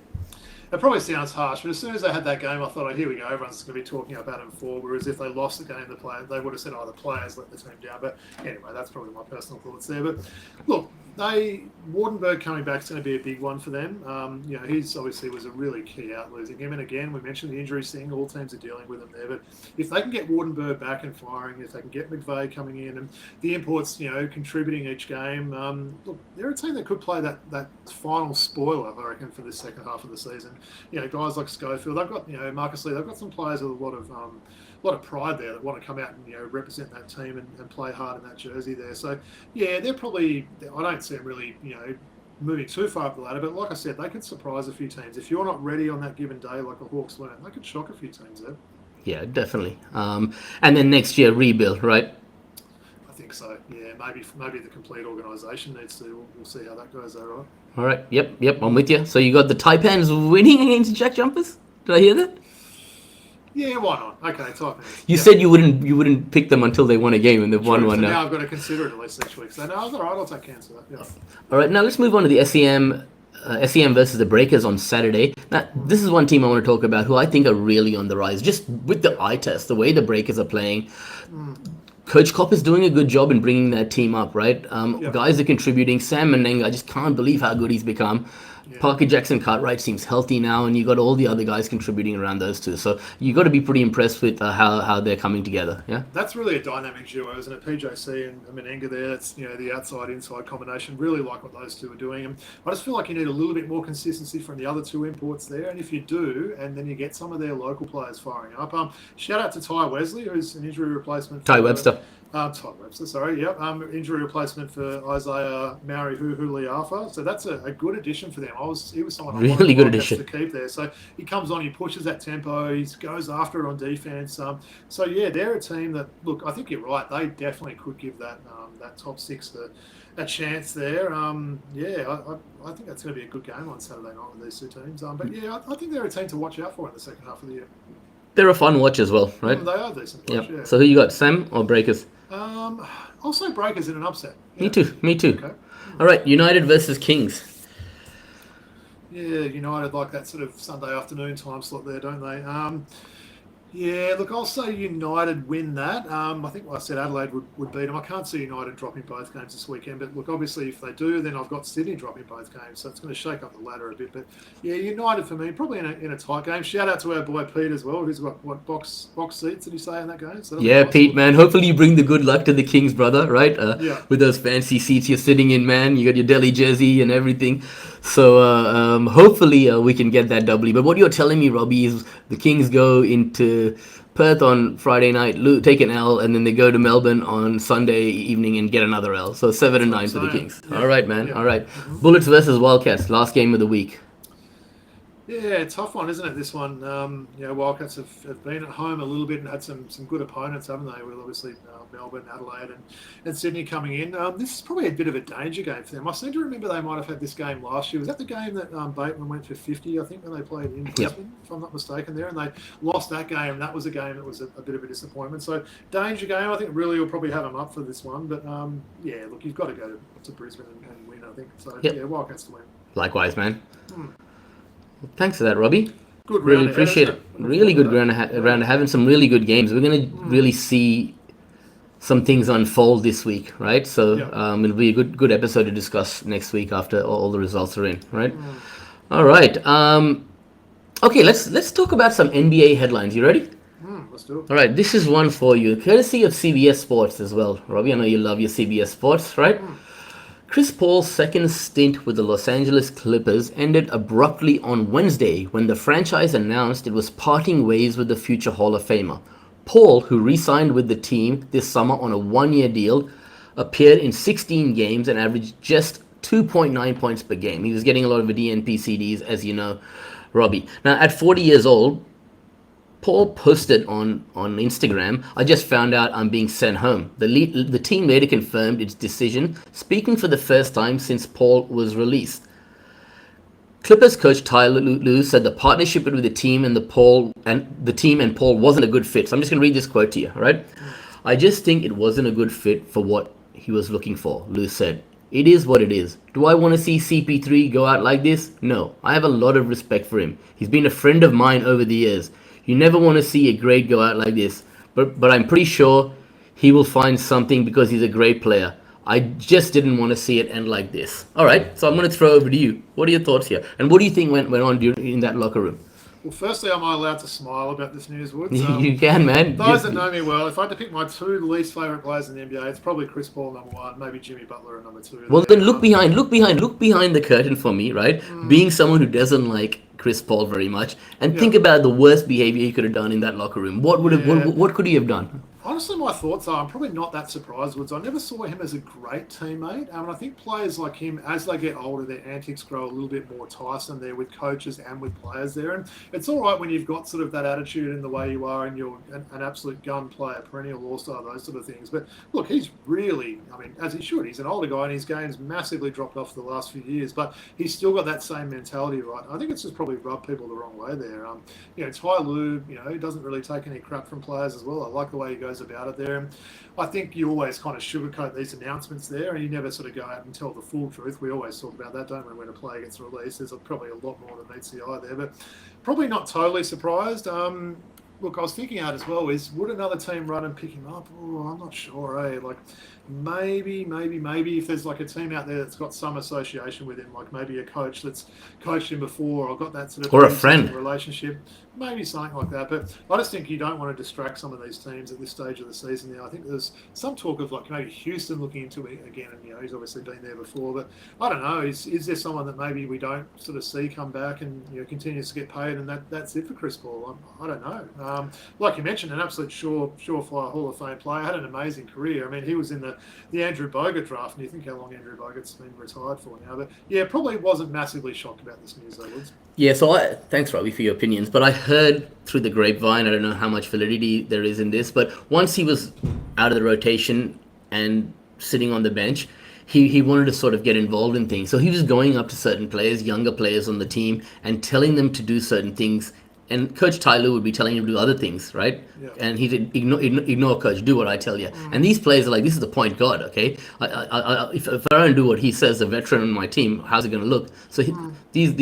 It probably sounds harsh, but as soon as they had that game, I thought, here we go, everyone's going to be talking about them for. Whereas if they lost the game, they would have said, the players let the team down. But anyway, that's probably my personal thoughts there. But look, Wardenberg coming back is going to be a big one for them. He's obviously was a really key out losing him. And again, we mentioned the injuries thing. All teams are dealing with them there. But if they can get Wardenberg back and firing, if they can get McVeigh coming in and the imports, contributing each game, look, they're a team that could play that final spoiler, I reckon, for this second half of the season. Guys like Schofield, they've got, Marcus Lee, they've got some players with a lot of pride there that want to come out and represent that team and play hard in that jersey there. So they're probably, I don't see them really moving too far up the ladder, but like I said, they could surprise a few teams. If you're not ready on that given day, like the Hawks weren't, they could shock a few teams there. Yeah, definitely. And then next year rebuild, right? I think so. Yeah, maybe the complete organisation needs to. We'll see how that goes though, right? All right. Yep. I'm with you. So you got the Taipans winning against the Jack Jumpers. Did I hear that? Yeah, why not? Okay, Taipans. You said you wouldn't pick them until they won a game, and they've won one now. Now I've got to consider it at least next week. So no, all right. I'll take Cairns for that. Yeah. All right. Now let's move on to the SEM versus the Breakers on Saturday. Now, this is one team I want to talk about who I think are really on the rise. Just with the eye test, the way the Breakers are playing. Coach Kopp is doing a good job in bringing that team up, right? Guys are contributing. Sam Menenga, I just can't believe how good he's become. Yeah. Parker Jackson-Cartwright seems healthy now, and you got all the other guys contributing around those two. So you got to be pretty impressed with how they're coming together. Yeah, that's really a dynamic duo, isn't it? PJC and Menenga there. It's the outside-inside combination. Really like what those two are doing. And I just feel like you need a little bit more consistency from the other two imports there. And if you do, and then you get some of their local players firing up. Shout out to Ty Wesley, who's an injury replacement. Ty Webster. Todd Webster, sorry, yep. Injury replacement for Isaiah Mauri Huhuliafa. So that's a good addition for them. He was someone really good addition to keep there. So he comes on, he pushes that tempo, he goes after it on defense. They're a team that, look, I think you're right. They definitely could give that top six a chance there. I think that's going to be a good game on Saturday night with these two teams. I think they're a team to watch out for in the second half of the year. They're a fun watch as well, right? They are decent watch, yeah. So who you got, Sam or Breakers? I'll say Breakers in an upset. Yeah. Me too. Okay. All right, United versus Kings. Yeah, United like that sort of Sunday afternoon time slot there, don't they? Look, I'll say United win that. I think, like I said, Adelaide would beat them. I can't see United dropping both games this weekend, but look, obviously if they do, then I've got Sydney dropping both games, so it's going to shake up the ladder a bit. But United for me, probably in a tight game. Shout out to our boy Pete as well, who's got what box seats did he say in that game? So Pete, man. Hopefully you bring the good luck to the Kings, brother. Right? With those fancy seats you're sitting in, man. You got your Delhi jersey and everything. So hopefully we can get that doubly. But what you're telling me, Robbie, is the Kings go into Perth on Friday night, take an L, and then they go to Melbourne on Sunday evening and get another L. So 7-9 for the Kings. Yeah. All right, man. Yeah. All right. Mm-hmm. Bullets versus Wildcats, last game of the week. Yeah, tough one, isn't it? This one. Wildcats have been at home a little bit and had some good opponents, haven't they? With obviously Melbourne, Adelaide, and Sydney coming in. This is probably a bit of a danger game for them. I seem to remember they might have had this game last year. Was that the game that Bateman went for 50? I think when they played in Brisbane, if I'm not mistaken, there, and they lost that game. And that was a game that was a bit of a disappointment. So danger game. I think really will probably have them up for this one. But look, you've got to go to Brisbane and win. I think so. Yep. Yeah, Wildcats to win. Likewise, man. Thanks for that, Robbie. Good really round appreciate it. Really good round having some really good games. We're going to really see some things unfold this week, right? So it'll be a good episode to discuss next week after all the results are in, right? All right. Okay, let's talk about some NBA headlines. You ready? Let's do it. All right, this is one for you, courtesy of CBS Sports as well, Robbie. I know you love your CBS Sports, right? Chris Paul's second stint with the Los Angeles Clippers ended abruptly on Wednesday when the franchise announced it was parting ways with the future Hall of Famer. Paul, who re-signed with the team this summer on a one-year deal, appeared in 16 games and averaged just 2.9 points per game. He was getting a lot of DNP CDs, as you know, Robbie. Now, at 40 years old, Paul posted on Instagram, "I just found out I'm being sent home." The team later confirmed its decision, speaking for the first time since Paul was released. Clippers coach Tyler Lue said the partnership with the team and Paul wasn't a good fit. So I'm just going to read this quote to you, right? "I just think it wasn't a good fit for what he was looking for," Lue said. "It is what it is. Do I want to see CP3 go out like this? No. I have a lot of respect for him. He's been a friend of mine over the years. You never want to see a great go out like this, but I'm pretty sure he will find something because he's a great player. I just didn't want to see it end like this." All right, so I'm going to throw over to you. What are your thoughts here? And what do you think went on in that locker room? Well, firstly, am I allowed to smile about this news, Woods? You can, man. Those that know me well, if I had to pick my two least favourite players in the NBA, it's probably Chris Paul number one, maybe Jimmy Butler at number two. Well, then look behind the curtain for me, right? Being someone who doesn't like Chris Paul very much, and think about the worst behavior he could have done in that locker room. What could he have done? Honestly, my thoughts are I'm probably not that surprised, Woods. I never saw him as a great teammate. And I think players like him, as they get older, their antics grow a little bit more tiresome there with coaches and with players there. And it's all right when you've got sort of that attitude in the way you are and you're an absolute gun player, perennial all-star, those sort of things. But look, he's really, as he should. He's an older guy and his game's massively dropped off the last few years. But he's still got that same mentality, right? I think it's just probably rubbed people the wrong way there. Ty Lue, he doesn't really take any crap from players as well. I like the way he goes about it there. And I think you always kind of sugarcoat these announcements there and you never sort of go out and tell the full truth. We always talk about that, don't we, when a player gets released. There's probably a lot more than meets the eye there, but probably not totally surprised. Look, I was thinking out as well, would another team run and pick him up? Oh, I'm not sure, eh? Like, maybe if there's like a team out there that's got some association with him, like maybe a coach that's coached him before or got that sort of or a friend relationship, maybe something like that. But I just think you don't want to distract some of these teams at this stage of the season now. I think there's some talk of like maybe Houston looking into it again, and he's obviously been there before, but I don't know, is there someone that maybe we don't sort of see come back and continues to get paid, and that's it for Chris Paul? I don't know. Like you mentioned, an absolute surefire Hall of Fame player, had an amazing career. He was in the Andrew Bogut draft, and you think how long Andrew Bogut's been retired for now. But yeah, probably wasn't massively shocked about this news, though, Woods. Yeah, so thanks, Robbie, for your opinions. But I heard through the grapevine, I don't know how much validity there is in this, but once he was out of the rotation and sitting on the bench, he wanted to sort of get involved in things. So he was going up to certain players, younger players on the team, and telling them to do certain things. And Coach Tyler would be telling him to do other things, right? Yeah. And he'd ignore Coach, do what I tell you. And these players are like, this is the point guard, okay? If I don't do what he says, a veteran on my team, how's it going to look? So these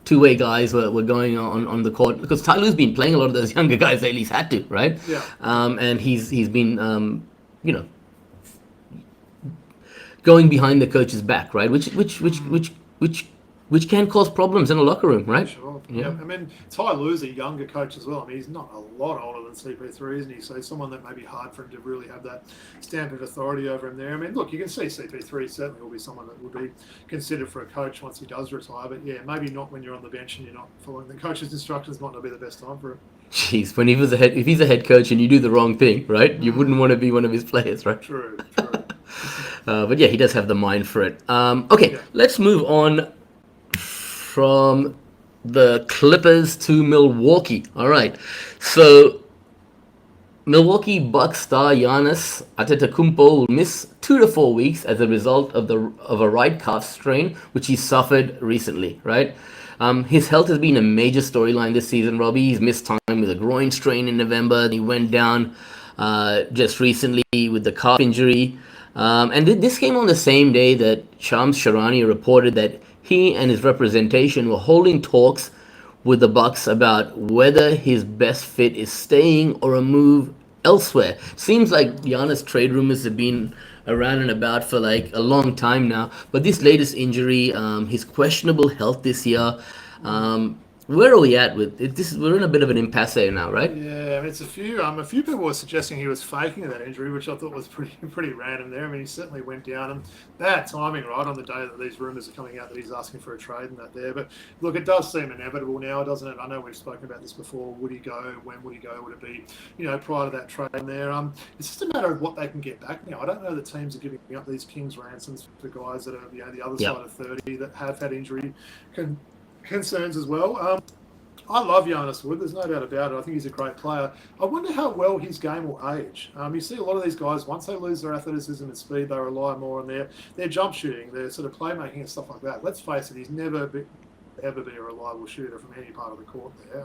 two-way guys were going on the court, because Tyler's been playing a lot of those younger guys lately. He's had to, right? Yeah. And he's been, going behind the coach's back, right? Which can cause problems in a locker room, right? Sure. Yeah. Ty Lue's a younger coach as well. He's not a lot older than CP3, isn't he? So he's someone that may be hard for him to really have that stamp of authority over him there. Look, you can see CP3 certainly will be someone that will be considered for a coach once he does retire. But yeah, maybe not when you're on the bench and you're not following the coach's instructions. Might not be the best time for it. Jeez, if he's a head coach and you do the wrong thing, right? You wouldn't want to be one of his players, right? True. But yeah, he does have the mind for it. Okay, let's move on from the Clippers to Milwaukee. All right. So Milwaukee Bucks star Giannis Antetokounmpo will miss 2 to 4 weeks as a result of a right calf strain which he suffered recently. Right, his health has been a major storyline this season. Robbie, he's missed time with a groin strain in November. He went down just recently with the calf injury, and this came on the same day that Shams Charania reported that he and his representation were holding talks with the Bucks about whether his best fit is staying or a move elsewhere. Seems like Giannis trade rumors have been around and about for like a long time now. But this latest injury, his questionable health this year, where are we at with it? We're in a bit of an impasse now, right? Yeah, I mean, it's a few people were suggesting he was faking that injury, which I thought was pretty random there. I mean, he certainly went down, and bad timing, right, on the day that these rumours are coming out that he's asking for a trade and that there. But look, it does seem inevitable now, doesn't it? I know we've spoken about this before. Would he go? When would he go? Would it be, prior to that trade there? It's just a matter of what they can get back now. I don't know that teams are giving up these King's ransoms for guys that are, the other side of 30 that have had injury concerns as well. I love Giannis Wood. There's no doubt about it. I think he's a great player. I wonder how well his game will age. You see a lot of these guys, once they lose their athleticism and speed, they rely more on their jump shooting, their sort of playmaking and stuff like that. Let's face it, he's never ever be a reliable shooter from any part of the court there.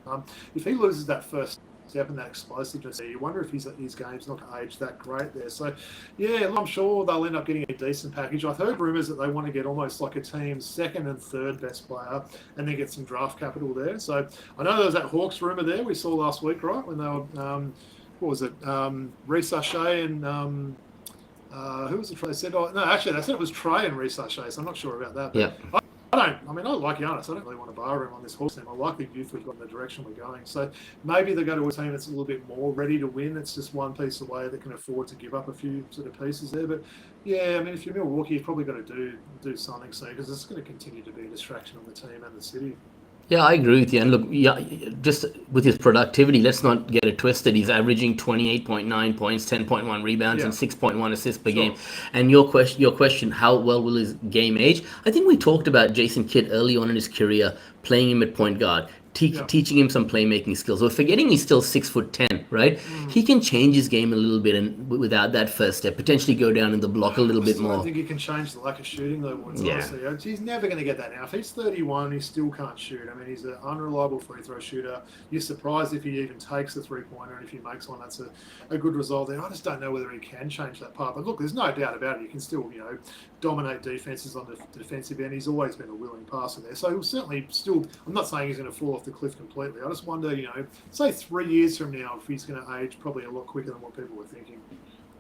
If he loses that first step and that explosiveness there, you wonder if his game's not going to age that great there. So, yeah, I'm sure they'll end up getting a decent package. I've heard rumours that they want to get almost like a team's second and third best player and then get some draft capital there. So I know there was that Hawks rumour there we saw last week, right, when they were, what was it, Reece Usher and who was it? They said, no, actually, they said it was Trey and Reece Usher, so I'm not sure about that. Yeah. I like Giannis. I don't really want to bar him on this Hawks team. I like the youth we've got in the direction we're going. So maybe they go to a team that's a little bit more ready to win. It's just one piece away that can afford to give up a few sort of pieces there. But yeah, I mean, if you're Milwaukee, you've probably got to do something soon because it's going to continue to be a distraction on the team and the city. Yeah, I agree with you. And look, yeah, just with his productivity, let's not get it twisted. He's averaging 28.9 points, 10.1 rebounds, and 6.1 assists per game. And your question, how well will his game age? I think we talked about Jason Kidd early on in his career, playing him at point guard, teaching him some playmaking skills. We're forgetting he's still 6'10", right? He can change his game a little bit, and without that first step, potentially go down in the block a little bit more. I think he can change the lack of shooting though. Honestly, he's never going to get that now. If he's 31, he still can't shoot. I mean, he's an unreliable free throw shooter. You're surprised if he even takes the 3-pointer, and if he makes one, that's a good result. And I just don't know whether he can change that part. But look, there's no doubt about it. He can still, dominate defenses on the defensive end. He's always been a willing passer there. So he'll certainly still, I'm not saying he's going to fall off the cliff completely. I just wonder, say 3 years from now, if he's going to age probably a lot quicker than what people were thinking.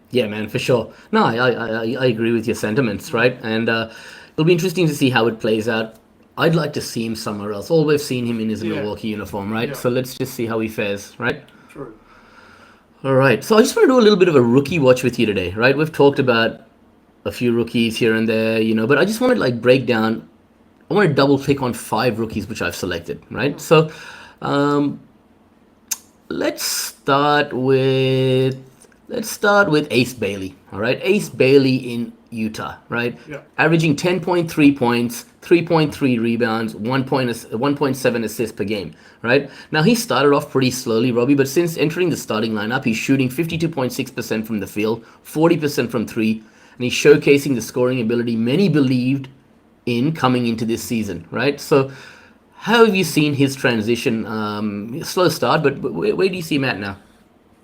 Yeah, man, for sure. No, I agree with your sentiments, right? And it'll be interesting to see how it plays out. I'd like to see him somewhere else. All we've seen him in is a Milwaukee uniform, right? So let's just see how he fares, right? True. All right. So I just want to do a little bit of a rookie watch with you today, right? We've talked about a few rookies here and there, but I just want to break down. I want to double click on 5 rookies which I've selected, right? So let's start with Ace Bailey. All right, Ace Bailey in Utah, right? Yeah. Averaging 10.3 points, 3.3 rebounds, 1.7 assists per game, right? Now he started off pretty slowly, Robbie, but since entering the starting lineup, he's shooting 52.6% from the field, 40% from 3. And he's showcasing the scoring ability many believed in coming into this season, right? So how have you seen his transition? Slow start, but where do you see him at now?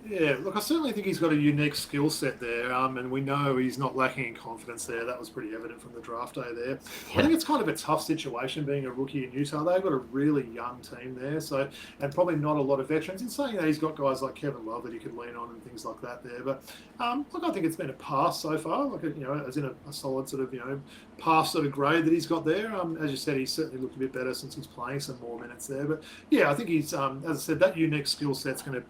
Yeah, look, I certainly think he's got a unique skill set there, and we know he's not lacking in confidence there. That was pretty evident from the draft day there. Yeah. I think it's kind of a tough situation being a rookie in Utah. They've got a really young team there, and probably not a lot of veterans. In saying that, he's got guys like Kevin Love that he could lean on and things like that there. But look, I think it's been a pass so far, as in a solid sort of pass sort of grade that he's got there. As you said, he's certainly looked a bit better since he's playing some more minutes there. But yeah, I think he's, as I said, that unique skill set's going to,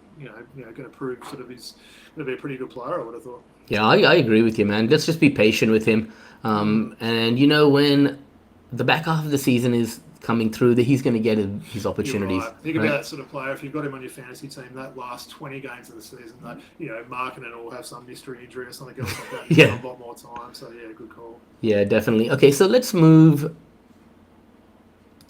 going to prove sort of he's going to be a pretty good player, I would have thought. Yeah, I agree with you, man. Let's just be patient with him. And when the back half of the season is coming through, that he's going to get his opportunities. Right. Think about that sort of player. If you've got him on your fantasy team, that last 20 games of the season, Markkanen will have some mystery injury or something else like that. He's got a lot more time. So yeah, good call. Yeah, definitely. Okay, so let's move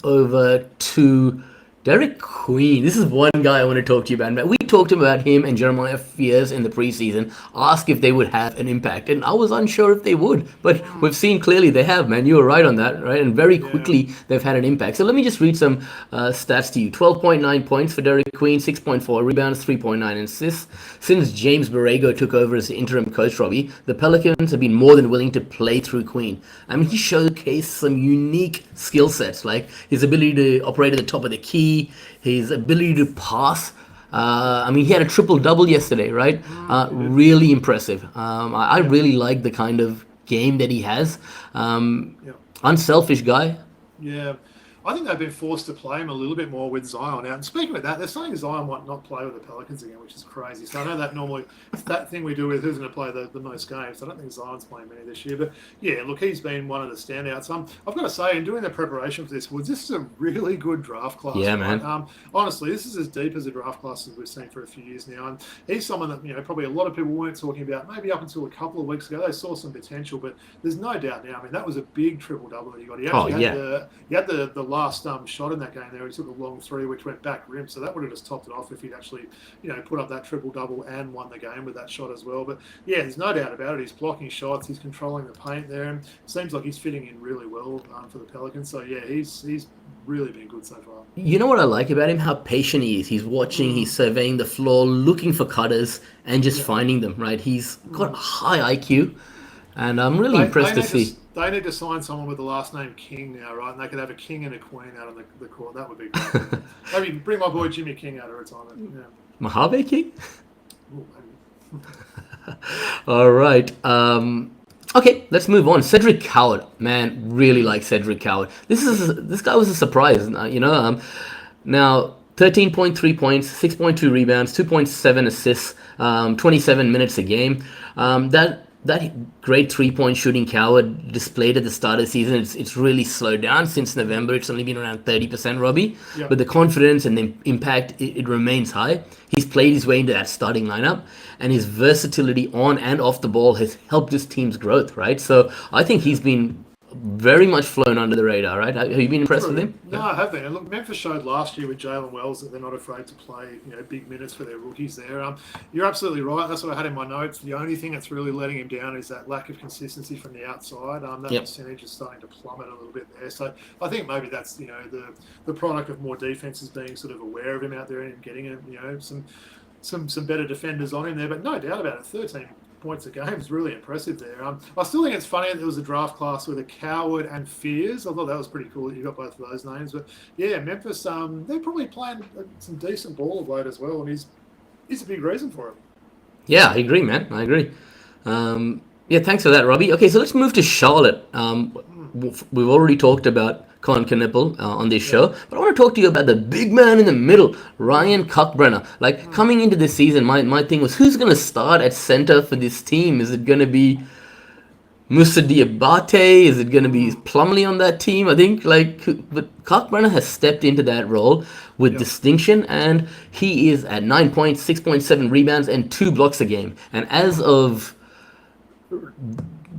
over to Derek Queen. This is one guy I want to talk to you about. Man, we talked about him and Jeremiah Fears in the preseason. Asked if they would have an impact, and I was unsure if they would. But we've seen clearly they have. Man, you were right on that, right? And very quickly they've had an impact. So let me just read some stats to you. 12.9 points for Derek Queen, 6.4 rebounds, 3.9 assists. Since James Borrego took over as the interim coach, Robbie, the Pelicans have been more than willing to play through Queen. I mean, he showcased some unique skill sets, like his ability to operate at the top of the key, his ability to pass. I mean, he had a triple-double yesterday, right? Really impressive. I really like the kind of game that he has. Unselfish guy. Yeah. I think they've been forced to play him a little bit more with Zion out. And speaking of that, they're saying Zion might not play with the Pelicans again, which is crazy. So I know that normally it's that thing we do with who's going to play the most games. I don't think Zion's playing many this year. But yeah, look, he's been one of the standouts. I've got to say, in doing the preparation for this, Woods, this is a really good draft class. Yeah, right? man. Honestly, this is as deep as a draft class as we've seen for a few years now. And he's someone that, probably a lot of people weren't talking about. Maybe up until a couple of weeks ago, they saw some potential. But there's no doubt now. I mean, that was a big triple-double that he got. He actually had the last shot in that game there. He took a long three, which went back rim. So that would have just topped it off if he'd actually, put up that triple-double and won the game with that shot as well. But yeah, there's no doubt about it. He's blocking shots. He's controlling the paint there. And seems like he's fitting in really well for the Pelicans. So yeah, he's really been good so far. You know what I like about him? How patient he is. He's watching, he's surveying the floor, looking for cutters, and just finding them, right? He's got a high IQ, and I'm really impressed to see. They need to sign someone with the last name King now, right? And they could have a king and a queen out on the court. That would be great. Maybe bring my boy Jimmy King out of retirement. Yeah. Mojave King? Ooh, All right. Okay, let's move on. Cedric Coward. Man, really like Cedric Coward. This guy was a surprise, Now, 13.3 points, 6.2 rebounds, 2.7 assists, 27 minutes a game. That great three-point shooting Coward displayed at the start of the season, it's really slowed down since November. It's only been around 30%, Robbie. Yep. But the confidence and the impact, it remains high. He's played his way into that starting lineup, and his versatility on and off the ball has helped his team's growth, right? So I think he's been very much flown under the radar, right? Have you been impressed with him? No, I have been. And look, Memphis showed last year with Jalen Wells that they're not afraid to play, big minutes for their rookies there. You're absolutely right. That's what I had in my notes. The only thing that's really letting him down is that lack of consistency from the outside. That percentage is starting to plummet a little bit there. So I think maybe that's, the product of more defenses being sort of aware of him out there and getting him, some better defenders on him there. But no doubt about it, 13 points a game is really impressive there. I still think it's funny that there was a draft class with a Coward and Fears. I thought that was pretty cool that you got both of those names. But yeah, Memphis, they're probably playing some decent ball of late as well, and he's a big reason for it. Yeah, I agree, man. I agree. Thanks for that, Robbie. Okay, so let's move to Charlotte. We've already talked about Con Knipple on this show, but I want to talk to you about the big man in the middle, Ryan Cockbrenner. Like, coming into this season, my thing was, who's going to start at center for this team? Is it going to be Musa Diabate? Is it going to be Plumlee on that team? I think, but Cockbrenner has stepped into that role with distinction, and he is at 9 points, 6.7 rebounds, and 2 blocks a game. And as of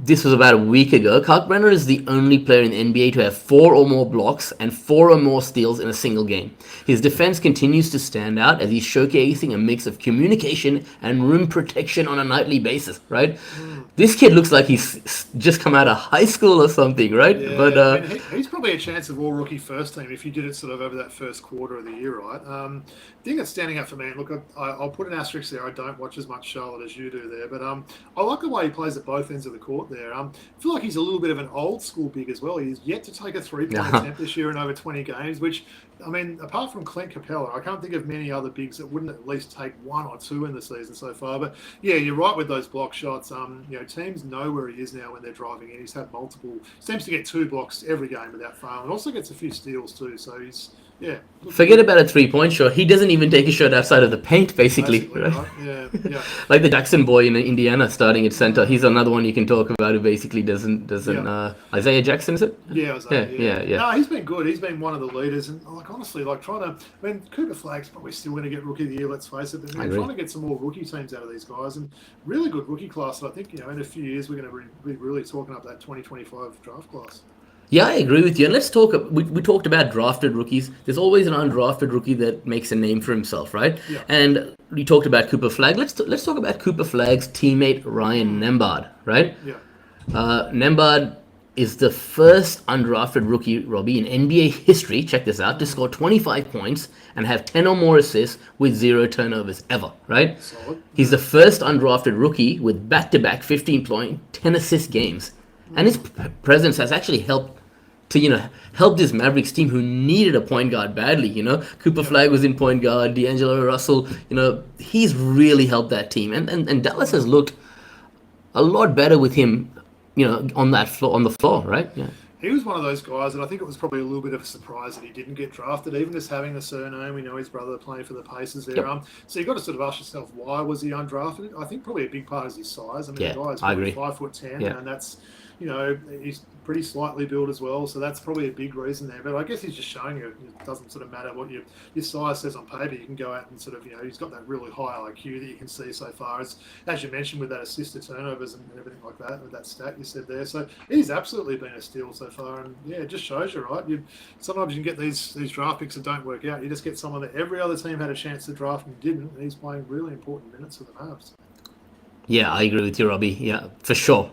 this was about a week ago, Cockbrenner is the only player in the NBA to have 4 or more blocks and 4 or more steals in a single game. His defense continues to stand out as he's showcasing a mix of communication and rim protection on a nightly basis, right? This kid looks like he's just come out of high school or something, right? Yeah, but he's probably a chance of all-rookie first team if you did it sort of over that first quarter of the year, right? The thing that's standing out for me, look, I'll put an asterisk there. I don't watch as much Charlotte as you do there, but I like the way he plays at both ends of the court there. I feel like he's a little bit of an old-school big as well. He's yet to take a three-point attempt this year in over 20 games, which, I mean, apart from Clint Capella, I can't think of many other bigs that wouldn't at least take 1 or 2 in the season so far. But yeah, you're right with those block shots. Teams know where he is now when they're driving in. He's had seems to get 2 blocks every game without fail, and also gets a few steals too. So forget about a 3-point shot. He doesn't even take a shot outside of the paint, basically. Right? Yeah. Like the Jackson boy in Indiana starting at center. He's another one you can talk about who basically doesn't. Isaiah Jackson, is it? Yeah. No, he's been good. He's been one of the leaders, and honestly, Cooper Flagg's probably still going to get Rookie of the Year. Let's face it. But trying to get some more rookie teams out of these guys, and really good rookie class. And I think in a few years we're going to be really talking up that 2025 draft class. Yeah, I agree with you. And let's talk. We talked about drafted rookies. There's always an undrafted rookie that makes a name for himself, right? Yeah. And we talked about Cooper Flag. Let's talk about Cooper Flag's teammate Ryan Nembhard, right? Yeah. Nembhard is the first undrafted rookie, Robbie, in NBA history. Check this out: to score 25 points and have 10 or more assists with 0 turnovers ever, right? Solid. He's the first undrafted rookie with back-to-back 15-point, 10 assist games, and his presence has actually helped to help this Mavericks team who needed a point guard badly. Cooper Flag was in point guard, D'Angelo Russell. He's really helped that team, and Dallas has looked a lot better with him. On the floor, right? Yeah. He was one of those guys that I think it was probably a little bit of a surprise that he didn't get drafted, even just having the surname. We know his brother playing for the Pacers there. Yep. So you've got to sort of ask yourself, why was he undrafted? I think probably a big part is his size. I mean, the guy's I agree. 5'10", Yeah. and that's, he's pretty slightly built as well. So that's probably a big reason there. But I guess he's just showing you it doesn't sort of matter what your size says on paper. You can go out and sort of, he's got that really high IQ that you can see so far. As you mentioned with that assist to turnovers and everything like that, with that stat you said there. So he's absolutely been a steal so far. And yeah, it just shows you, right? Sometimes you can get these draft picks that don't work out. You just get someone that every other team had a chance to draft and didn't. And he's playing really important minutes for the Mavs. Yeah, I agree with you, Robbie. Yeah, for sure.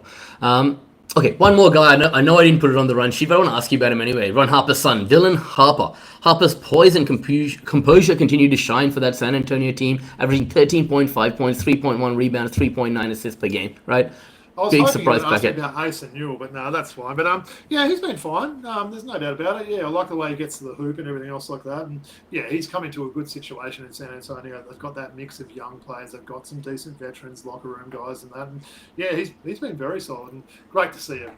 Okay, one more guy. I know I didn't put it on the run sheet, but I want to ask you about him anyway. Ron Harper's son, Dylan Harper. Harper's poise and composure continue to shine for that San Antonio team, averaging 13.5 points, 3.1 rebounds, 3.9 assists per game, right? I was Big hoping surprise you would ask packet. about Ace and Newell, but no, that's fine. But yeah, he's been fine. There's no doubt about it. Yeah, I like the way he gets to the hoop and everything else like that. And yeah, he's come into a good situation in San Antonio. They've got that mix of young players. They've got some decent veterans, locker room guys, and that. And yeah, he's been very solid and great to see a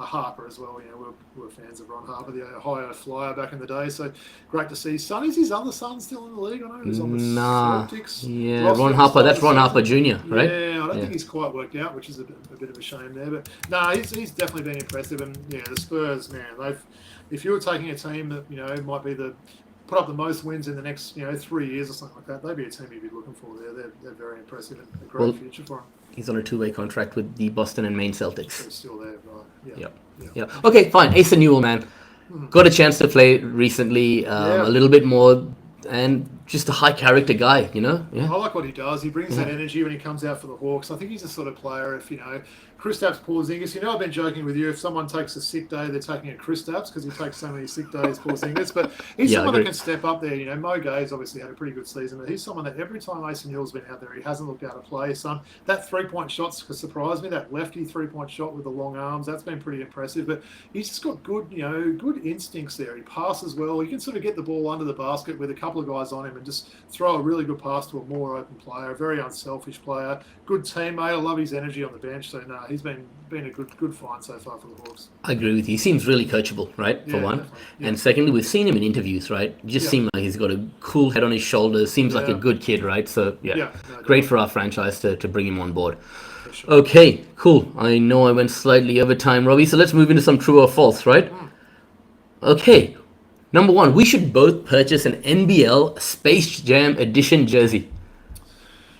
Harper as well. We're fans of Ron Harper, the Ohio Flyer back in the day. So great to see. Son, is his other son still in the league? I know he was on the Celtics. Yeah, Ron Harper. That's Ron Harper Jr., right? Yeah, I don't think he's quite worked out, which is a bit of a shame there. But no, he's definitely been impressive. And yeah, the Spurs, man, if you were taking a team that might be put up the most wins in the next 3 years or something like that, they'd be a team you'd be looking for there. They're very impressive and a great future for him. He's on a 2-way contract with the Boston and Maine Celtics. He's still there, right? Yeah. Okay, fine. Asa Newell, man. Got a chance to play recently, a little bit more, and just a high character guy, Yeah. I like what he does. He brings that energy when he comes out for the Hawks. I think he's the sort of player, if Kristaps Porzingis, I've been joking with you, if someone takes a sick day, they're taking a Kristaps because he takes so many sick days, Porzingis. But he's someone that can step up there. Mo Gay's obviously had a pretty good season, but he's someone that every time Mason Hill's been out there, he hasn't looked out of place. That three-point shot surprised me, that lefty three-point shot with the long arms, that's been pretty impressive. But he's just got good, good instincts there. He passes well. He can sort of get the ball under the basket with a couple of guys on him and just throw a really good pass to a more open player, a very unselfish player, good teammate. I love his energy on the bench. So, no, he's been a good find so far for the Hawks. I agree with you. He seems really coachable, right, for one. Yeah. And secondly, we've seen him in interviews, right? Just seems like he's got a cool head on his shoulders. Seems like a good kid, right? So, great for our franchise to bring him on board. Sure. Okay, cool. I know I went slightly over time, Robbie, so let's move into some true or false, right? Okay. Number one, we should both purchase an NBL Space Jam Edition jersey.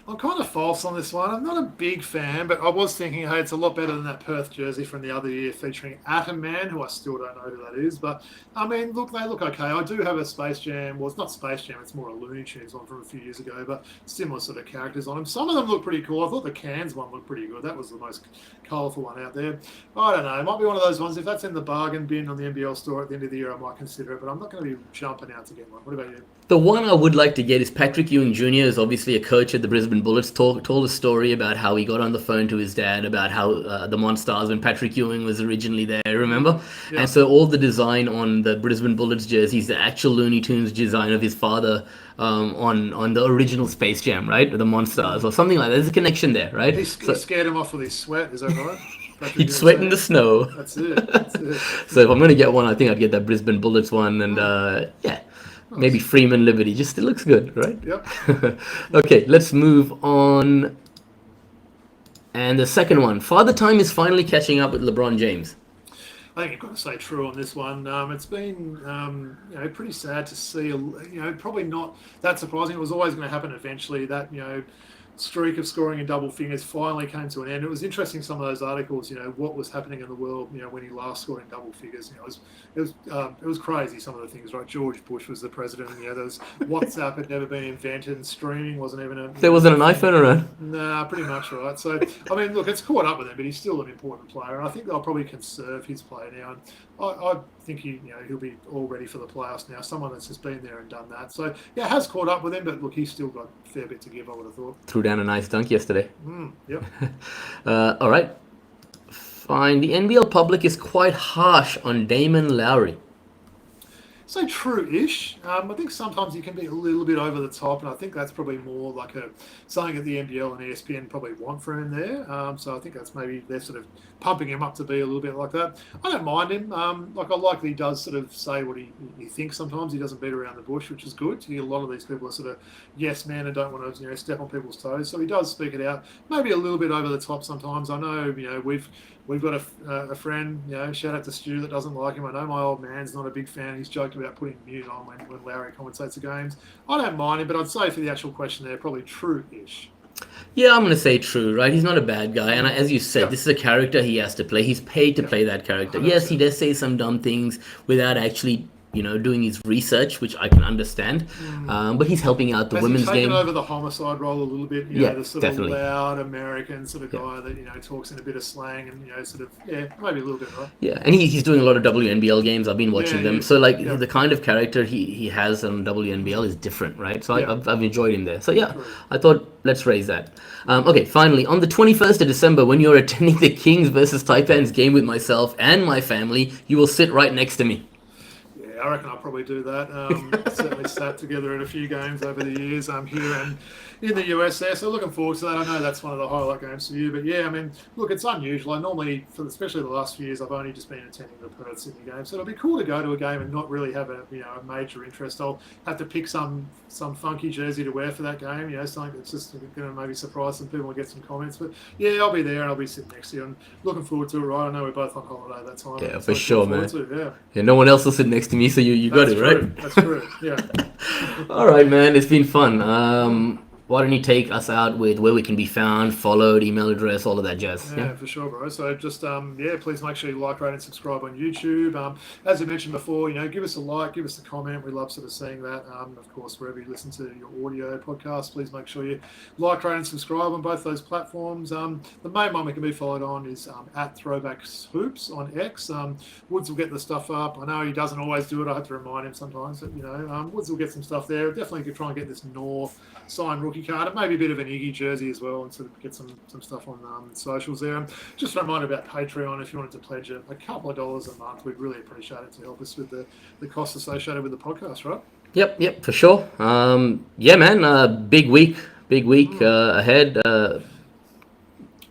I'm kind of false on this one. I'm not a big fan, but I was thinking, hey, it's a lot better than that Perth jersey from the other year featuring Atom Man, who I still don't know who that is. But, I mean, look, they look okay. I do have a Space Jam. Well, it's not Space Jam. It's more a Looney Tunes one from a few years ago, but similar sort of characters on them. Some of them look pretty cool. I thought the Cairns one looked pretty good. That was the most colourful one out there. I don't know. It might be one of those ones. If that's in the bargain bin on the NBL store at the end of the year, I might consider it, but I'm not going to be jumping out to get one. What about you? The one I would like to get is Patrick Ewing Jr. is obviously a coach at the Brisbane Bullets. Told a story about how he got on the phone to his dad about how the Monstars when Patrick Ewing was originally there, remember? Yeah. And so all the design on the Brisbane Bullets jerseys, the actual Looney Tunes design of his father on the original Space Jam, right? The Monstars or something like that. There's a connection there, right? He scared him off with his sweat, is that right? He'd sweat in the snow. That's it. So if I'm going to get one, I think I'd get that Brisbane Bullets one. And maybe Freeman Liberty. Just it looks good, right? Yep. Okay, let's move on. And the second one. Father Time is finally catching up with LeBron James. I think you've got to say true on this one. It's been pretty sad to see. Probably not that surprising. It was always going to happen eventually. That streak of scoring in double figures finally came to an end. It was interesting, some of those articles, what was happening in the world, when he last scored in double figures. It was crazy, some of the things, right? George Bush was the president, there was WhatsApp had never been invented, and streaming wasn't even there wasn't an iPhone around. Nah, pretty much, right? So, I mean, look, it's caught up with him, but he's still an important player, and I think they'll probably conserve his play now. And I think he'll be all ready for the playoffs now. Someone that's just been there and done that. So, yeah, it has caught up with him, but look, he's still got a fair bit to give, I would have thought. Threw down a nice dunk yesterday. Yep. All right. Fine. The NBL public is quite harsh on Damon Lowery. So true-ish. I think sometimes you can be a little bit over the top, and I think that's probably more like something that the NBL and ESPN probably want from him there. So I think that's maybe they're sort of pumping him up to be a little bit like that. I don't mind him. I like that he does sort of say what he thinks sometimes. He doesn't beat around the bush, which is good. A lot of these people are sort of yes men and don't want to step on people's toes. So he does speak it out. Maybe a little bit over the top sometimes. I know we've got a friend, shout out to Stu, that doesn't like him. I know my old man's not a big fan. He's joked about putting mute on when Lowery commentates the games. I don't mind him, but I'd say for the actual question there, probably true-ish. Yeah, I'm going to say true, right? He's not a bad guy. And as you said, this is a character he has to play. He's paid to play that character. 100%. Yes, he does say some dumb things without actually doing his research, which I can understand. But he's helping out the women's game. He's taken over the homicide role a little bit. The sort definitely. of loud American sort of guy that talks in a bit of slang and maybe a little bit, right? Yeah, and he's doing a lot of WNBL games. I've been watching them. So the kind of character he has on WNBL is different, right? So I've enjoyed him there. So I thought let's raise that. Okay, finally, on the 21st of December, when you're attending the Kings versus Taipans game with myself and my family, you will sit right next to me. I reckon I'll probably do that. Certainly sat together at a few games over the years here and in the US there. So looking forward to that. I know that's one of the highlight games for you. But yeah, I mean, look, it's unusual. I normally, especially the last few years, I've only just been attending the Perth Sydney game. So it'll be cool to go to a game and not really have a major interest. I'll have to pick some funky jersey to wear for that game. Something that's just going to maybe surprise some people and get some comments. But yeah, I'll be there and I'll be sitting next to you. And looking forward to it, right? I know we're both on holiday that time. Yeah, for sure, man. Yeah, no one else will sit next to me, so you got it, right? That's true, yeah. All right, man. It's been fun. Why don't you take us out with where we can be found, followed, email address, all of that jazz? Yeah, for sure, bro. So just, please make sure you like, rate, and subscribe on YouTube. As I mentioned before, give us a like, give us a comment. We love sort of seeing that. Of course, wherever you listen to your audio podcast, please make sure you like, rate, and subscribe on both those platforms. The main one we can be followed on is at Throwback Hoops on X. Woods will get the stuff up. I know he doesn't always do it. I have to remind him sometimes. But, Woods will get some stuff there. Definitely could try and get this North signed rookie card, and maybe a bit of an Iggy jersey as well, and sort of get some stuff on socials there. Just a reminder about Patreon, if you wanted to pledge a couple of dollars a month, we'd really appreciate it to help us with the costs associated with the podcast, right? Yep, for sure. Man, big week ahead.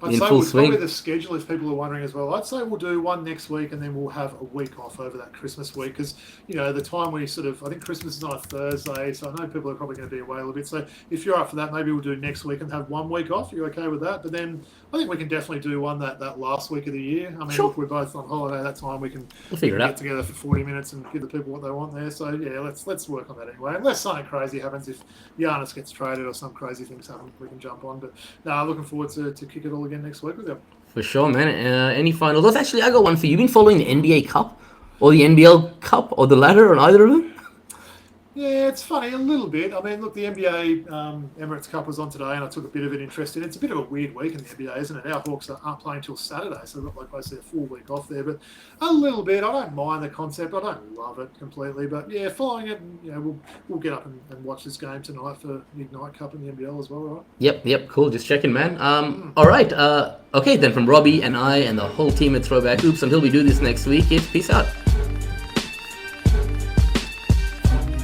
I'd say probably the schedule, if people are wondering as well. I'd say we'll do one next week and then we'll have a week off over that Christmas week because, the time we I think Christmas is on a Thursday, so I know people are probably going to be away a little bit. So if you're up for that, maybe we'll do next week and have 1 week off. Are you okay with that? But then I think we can definitely do one that last week of the year. I mean, sure. Look, we're both on holiday that time. We can get together for 40 minutes and give the people what they want there. So yeah, let's work on that anyway. Unless something crazy happens, if Giannis gets traded or some crazy things happen, we can jump on. But no, looking forward to kick it all again next week with you. For sure, man. Any final thoughts? Actually, I got one for you. You've been following the NBA Cup or the NBL Cup or the latter on either of them? Yeah, it's funny, a little bit. I mean, look, the NBA Emirates Cup was on today and I took a bit of an interest in it. It's a bit of a weird week in the NBA, isn't it? Our Hawks aren't playing until Saturday, so we've got like basically a full week off there. But a little bit. I don't mind the concept. I don't love it completely. But yeah, following it, and, we'll get up and watch this game tonight for the Ignite Cup in the NBL as well, right? Yep, cool. Just checking, man. All right. Okay, then from Robbie and I and the whole team at Throwback Hoops, until we do this next week, peace out.